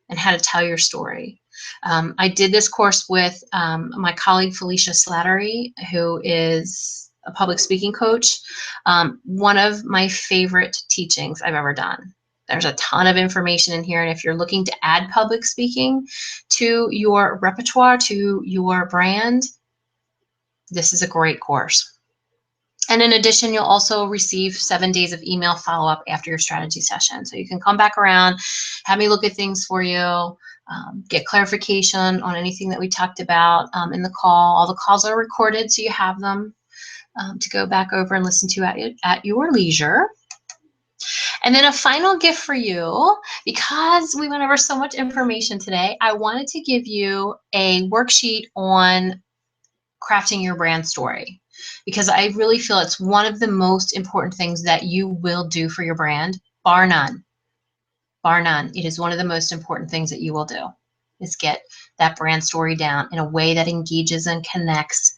and how to tell your story. I did this course with my colleague Felicia Slattery, who is a public speaking coach. One of my favorite teachings I've ever done. There's a ton of information in here, and if you're looking to add public speaking to your repertoire, to your brand, this is a great course. And in addition, you'll also receive 7 days of email follow-up after your strategy session. So you can come back around, have me look at things for you, get clarification on anything that we talked about in the call. All the calls are recorded, so you have them to go back over and listen to at your leisure. And then a final gift for you, because we went over so much information today, I wanted to give you a worksheet on crafting your brand story, because I really feel it's one of the most important things that you will do for your brand, bar none. Bar none. It is one of the most important things that you will do, is get that brand story down in a way that engages and connects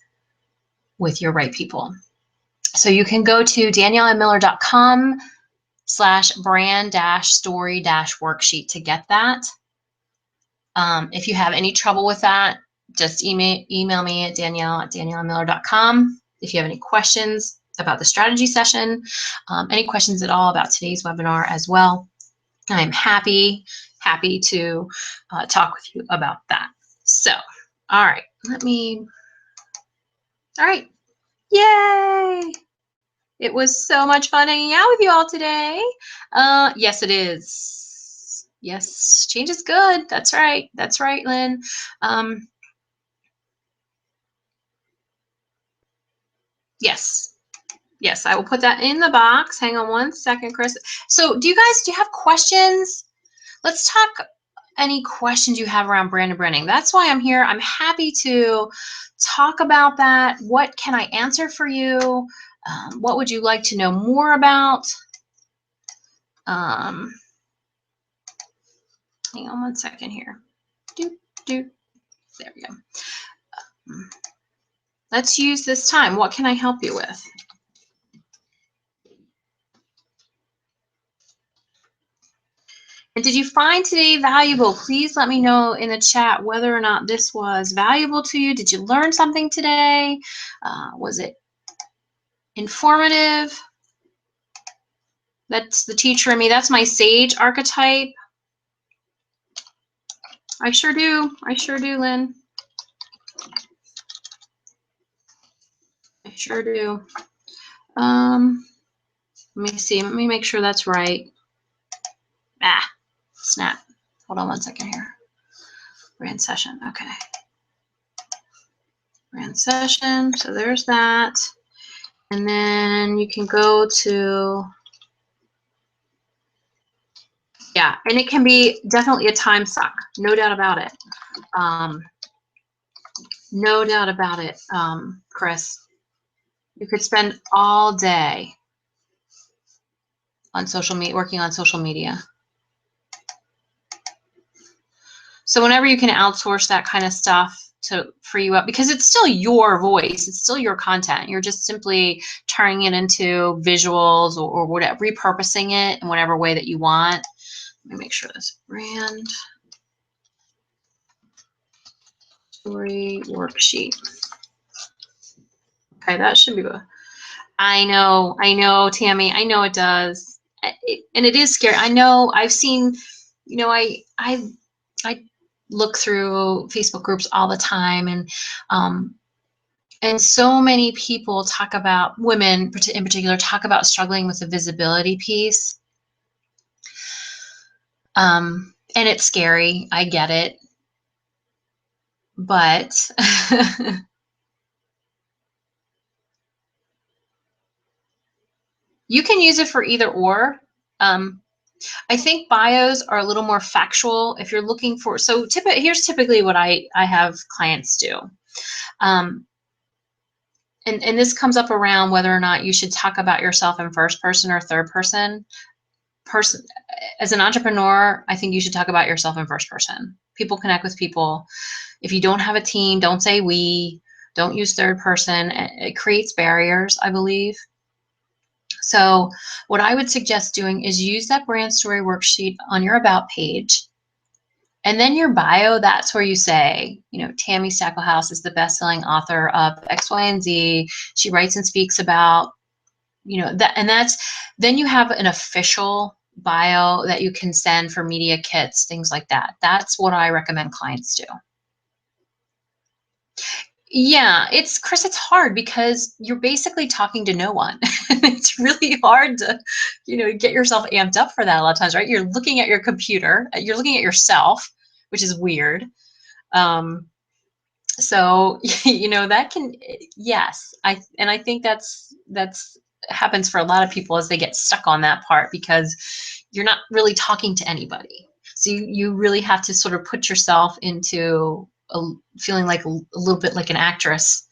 with your right people. So you can go to daniellemiller.com/brand-story-worksheet to get that. If you have any trouble with that, just email me at danielle@daniellemiller.com. If you have any questions about the strategy session, any questions at all about today's webinar as well, I'm happy to talk with you about that. So, all right, yay! It was so much fun hanging out with you all today. Yes, it is. Yes, change is good. That's right. That's right, Lynn. Yes. Yes, I will put that in the box. Hang on one second, Chris. So do you have questions? Let's talk any questions you have around brand and branding. That's why I'm here. I'm happy to talk about that. What can I answer for you? What would you like to know more about? Hang on one second here. There we go. Let's use this time. What can I help you with? And did you find today valuable? Please let me know in the chat whether or not this was valuable to you. Did you learn something today? Was it informative? That's the teacher in me. That's my sage archetype. I sure do. I sure do, Lynn. I sure do. Let me see. Let me make sure that's right. Snap. Hold on one second here. Brand session. Okay. Brand session. So there's that. And then you can go to, yeah, and it can be definitely a time suck. No doubt about it. No doubt about it, Chris. You could spend all day on social media, working on social media. So whenever you can outsource that kind of stuff to free you up, because it's still your voice, it's still your content. You're just simply turning it into visuals or whatever, repurposing it in whatever way that you want. Let me make sure this brand story worksheet. Okay, that should be good. I know, Tammy. I know it does, and it is scary. I know. I've seen. I look through Facebook groups all the time, and so many people talk about, women in particular, talk about struggling with the visibility piece. And it's scary. I get it, but you can use it for either or. I think bios are a little more factual if you're looking for, so here's typically what I have clients do. And this comes up around whether or not you should talk about yourself in first person or third person. As an entrepreneur, I think you should talk about yourself in first person. People connect with people. If you don't have a team, don't say we, don't use third person. It creates barriers, I believe. So what I would suggest doing is use that brand story worksheet on your about page. And then your bio, that's where you say, Tammy Stackelhouse is the best-selling author of X, Y, and Z. She writes and speaks about, that, and then you have an official bio that you can send for media kits, things like that. That's what I recommend clients do. Yeah, Chris, it's hard because you're basically talking to no one. It's really hard to, get yourself amped up for that a lot of times, right? You're looking at your computer, you're looking at yourself, which is weird. So, that can, yes, I think that's happens for a lot of people as they get stuck on that part because you're not really talking to anybody. So you really have to sort of put yourself into feeling like a little bit like an actress,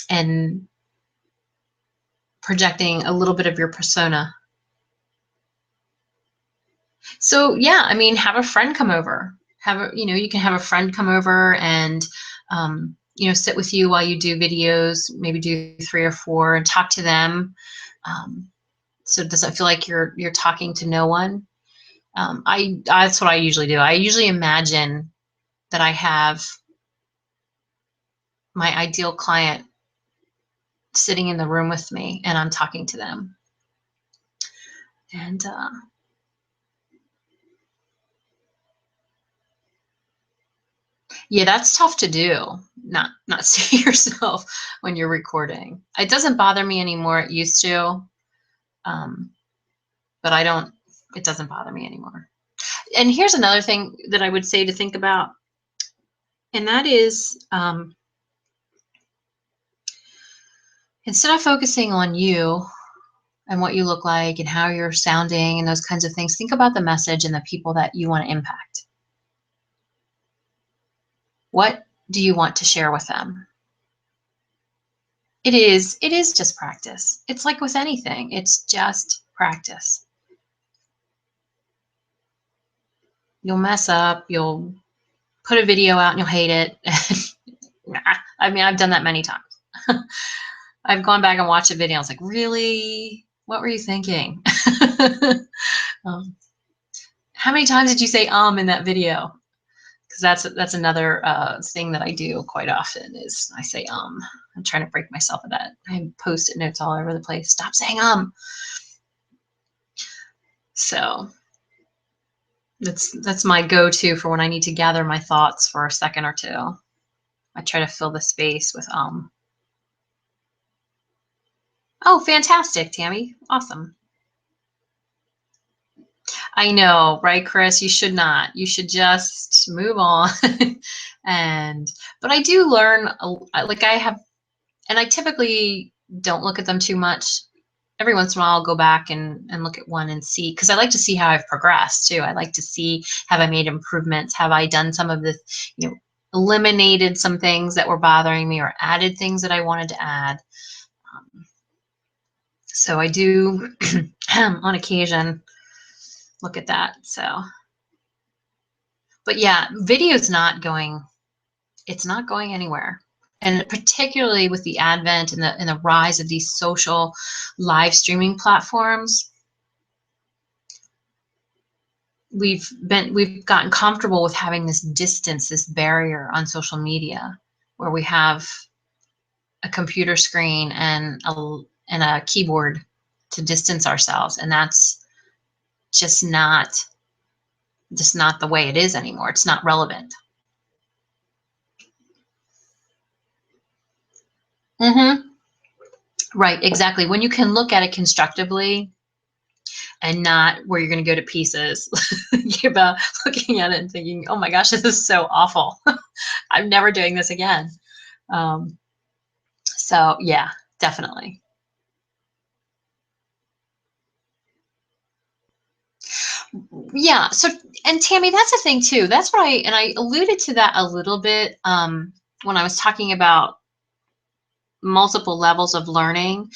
and projecting a little bit of your persona. So yeah, I mean, have a friend come over. You can have a friend come over and sit with you while you do videos. Maybe do 3 or 4 and talk to them. So it doesn't feel like you're talking to no one. That's what I usually do. I usually imagine that I have my ideal client sitting in the room with me and I'm talking to them. And yeah, that's tough to do. Not see yourself when you're recording. It doesn't bother me anymore. It used to, but it doesn't bother me anymore. And here's another thing that I would say to think about, and that is, instead of focusing on you and what you look like and how you're sounding and those kinds of things, think about the message and the people that you want to impact. What do you want to share with them? It is just practice. It's like with anything. It's just practice. You'll mess up. You'll put a video out and you'll hate it. I mean, I've done that many times. I've gone back and watched a video. I was like, really? What were you thinking? How many times did you say in that video? Because that's another thing that I do quite often is I say I'm trying to break myself of that. I post-it notes all over the place. Stop saying So that's my go-to for when I need to gather my thoughts for a second or two. I try to fill the space with Oh, fantastic, Tammy. Awesome. I know, right, Chris? You should not. You should just move on. But I do learn, like I have, and I typically don't look at them too much. Every once in a while, I'll go back and look at one and see, because I like to see how I've progressed too. I like to see, have I made improvements? Have I done some of the, eliminated some things that were bothering me or added things that I wanted to add? So I do, on occasion, look at that. So, but yeah, video's not going, it's not going anywhere. And particularly with the advent and the rise of these social live streaming platforms, we've gotten comfortable with having this distance, this barrier on social media, where we have a computer screen and a keyboard to distance ourselves, and that's just not the way it is anymore. It's not relevant. Mm-hmm. Right, exactly. When you can look at it constructively and not where you're going to go to pieces about looking at it and thinking, oh my gosh, this is so awful. I'm never doing this again. Um, so yeah, definitely. Yeah. So, and Tammy, that's the thing too. That's what I alluded to that a little bit when I was talking about multiple levels of learning.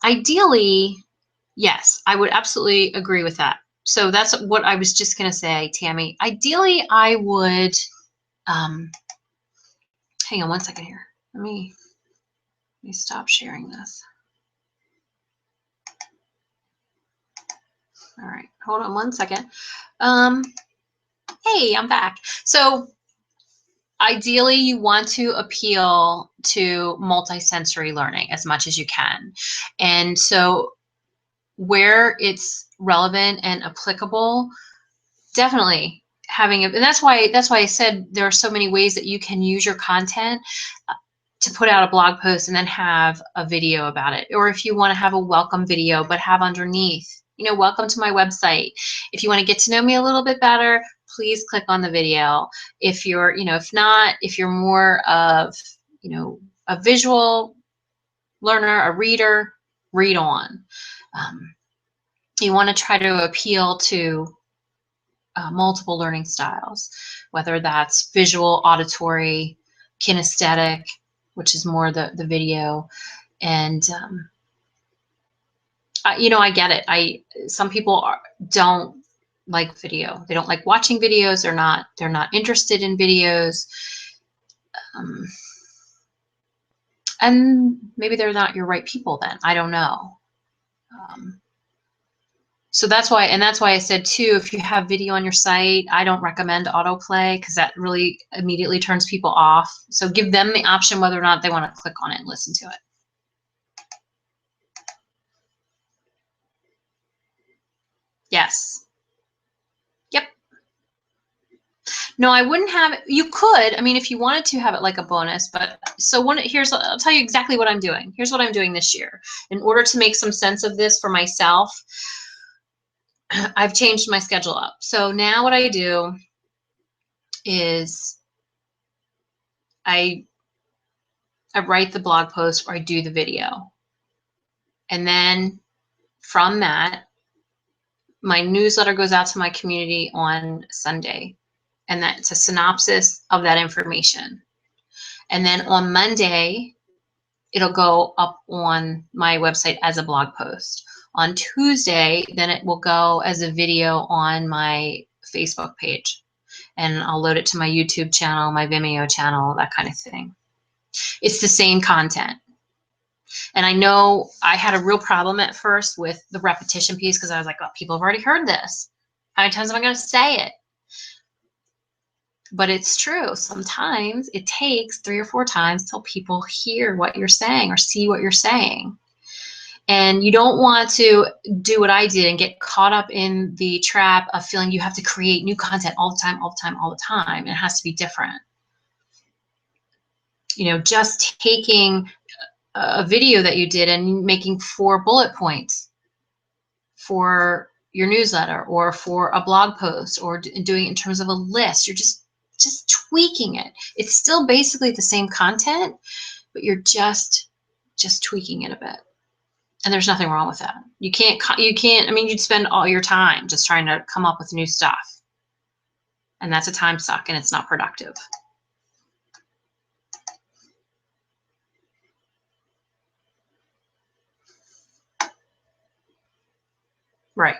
Ideally, yes, I would absolutely agree with that. So that's what I was just going to say, Tammy. Ideally, I would, um, hang on one second here. Let me stop sharing this. All right, hold on one second. Hey, I'm back. So ideally, you want to appeal to multisensory learning as much as you can. And so where it's relevant and applicable, definitely having it. And that's why I said there are so many ways that you can use your content to put out a blog post and then have a video about it. Or if you want to have a welcome video, but have underneath, welcome to my website. If you want to get to know me a little bit better, please click on the video. If you're, if not, if you're more of, a visual learner, a reader, read on. You want to try to appeal to multiple learning styles, whether that's visual, auditory, kinesthetic, which is more the video. And, I get it. Some people don't like video. They don't like watching videos. They're not interested in videos. Um, and maybe they're not your right people then. I don't know. So that's why I said too, if you have video on your site, I don't recommend autoplay because that really immediately turns people off. So give them the option whether or not they want to click on it and listen to it. Yes. Yep. No, I wouldn't have it. You could, I mean, if you wanted to have it like a bonus, but so I'll tell you exactly what I'm doing. Here's what I'm doing this year. In order to make some sense of this for myself, I've changed my schedule up. So now what I do is I write the blog post or I do the video. And then from that, my newsletter goes out to my community on Sunday. And that's a synopsis of that information. And then on Monday, it'll go up on my website as a blog post. On Tuesday, then it will go as a video on my Facebook page. And I'll load it to my YouTube channel, my Vimeo channel, that kind of thing. It's the same content. And I know I had a real problem at first with the repetition piece because I was like, oh, people have already heard this. How many times am I going to say it? But it's true. Sometimes it takes 3 or 4 times till people hear what you're saying or see what you're saying. And you don't want to do what I did and get caught up in the trap of feeling you have to create new content all the time, all the time, all the time. It has to be different. Just taking a video that you did and making 4 bullet points for your newsletter or for a blog post or doing it in terms of a list. You're just tweaking it. It's still basically the same content, but you're just tweaking it a bit. And there's nothing wrong with that. You can't, I mean, you'd spend all your time just trying to come up with new stuff. And that's a time suck and it's not productive. Right.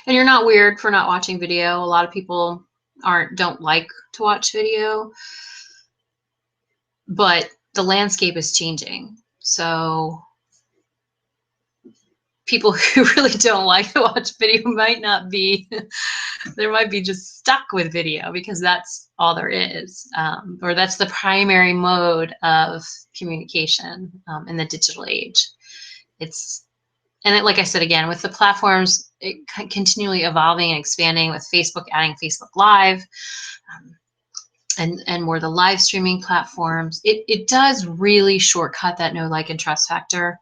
And you're not weird for not watching video. A lot of people don't like to watch video, but the landscape is changing. So people who really don't like to watch video might not be, there might be just stuck with video because that's all there is, or that's the primary mode of communication in the digital age. Like I said, again, with the platforms continually evolving and expanding, with Facebook adding Facebook Live, and more the live streaming platforms, it does really shortcut that know, like, and trust factor.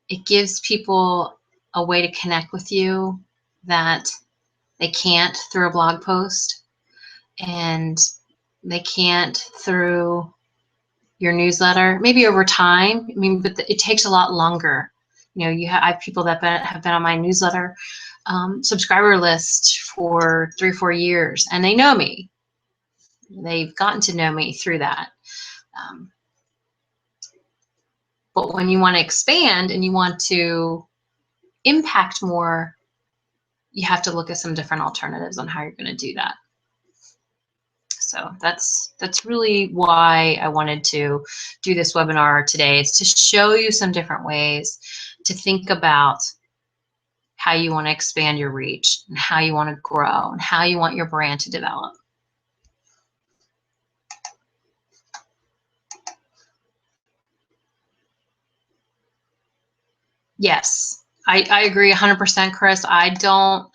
It gives people a way to connect with you that they can't through a blog post, and they can't through your newsletter. Maybe over time, I mean, but it takes a lot longer. You know, I have people that have been on my newsletter subscriber list for 3 or 4 years, and they know me. They've gotten to know me through that. But when you want to expand and you want to impact more, you have to look at some different alternatives on how you're going to do that. So that's really why I wanted to do this webinar today, is to show you some different ways to think about how you want to expand your reach and how you want to grow and how you want your brand to develop. Yes, I agree 100%, Chris. I don't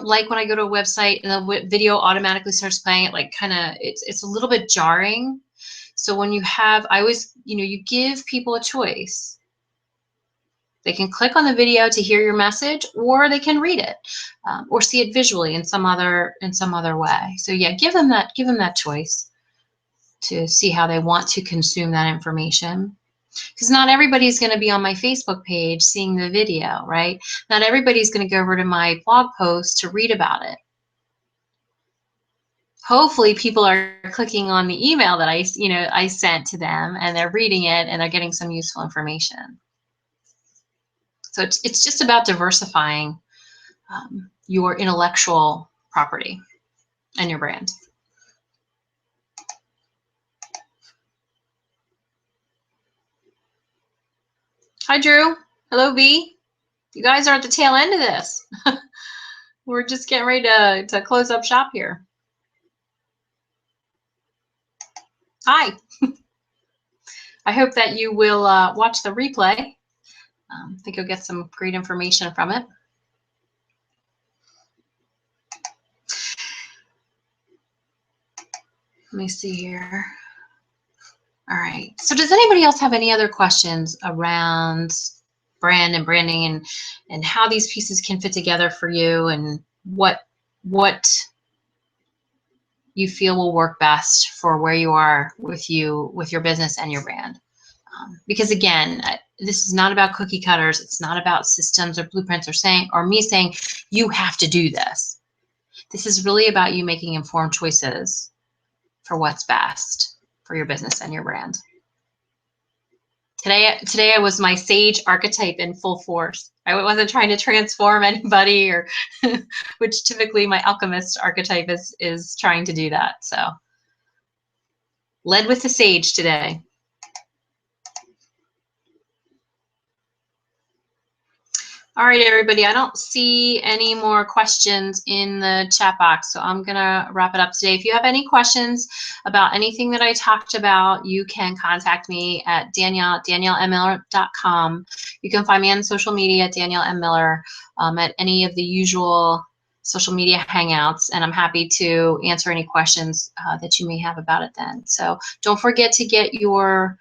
like when I go to a website and the video automatically starts playing. It like it's a little bit jarring. So when you have, I always, you give people a choice. They can click on the video to hear your message, or they can read it, or see it visually in some other way. So yeah, give them that choice to see how they want to consume that information. Because not everybody's going to be on my Facebook page seeing the video, right? Not everybody's going to go over to my blog post to read about it. Hopefully people are clicking on the email that I sent to them, and they're reading it and they're getting some useful information. So it's just about diversifying your intellectual property and your brand. Hi, Drew. Hello, V. You guys are at the tail end of this. We're just getting ready to close up shop here. Hi. I hope that you will watch the replay. I think you'll get some great information from it. Let me see here. All right. So does anybody else have any other questions around brand and branding and how these pieces can fit together for you, and what you feel will work best for where you are with your business and your brand? Because again, this is not about cookie cutters. It's not about systems or blueprints or me saying you have to do this. This is really about you making informed choices for what's best for your business and your brand. Today I was my sage archetype in full force. I wasn't trying to transform anybody, or which typically my alchemist archetype is trying to do that. So led with the sage today. All right, everybody, I don't see any more questions in the chat box, so I'm gonna wrap it up today. If you have any questions about anything that I talked about, you can contact me at daniellemiller.com. You can find me on social media at Danielle M. Miller, at any of the usual social media hangouts, and I'm happy to answer any questions that you may have about it then. So don't forget to get your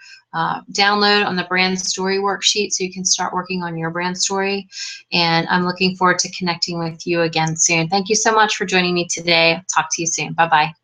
download on the brand story worksheet so you can start working on your brand story. And I'm looking forward to connecting with you again soon. Thank you so much for joining me today. Talk to you soon. Bye-bye.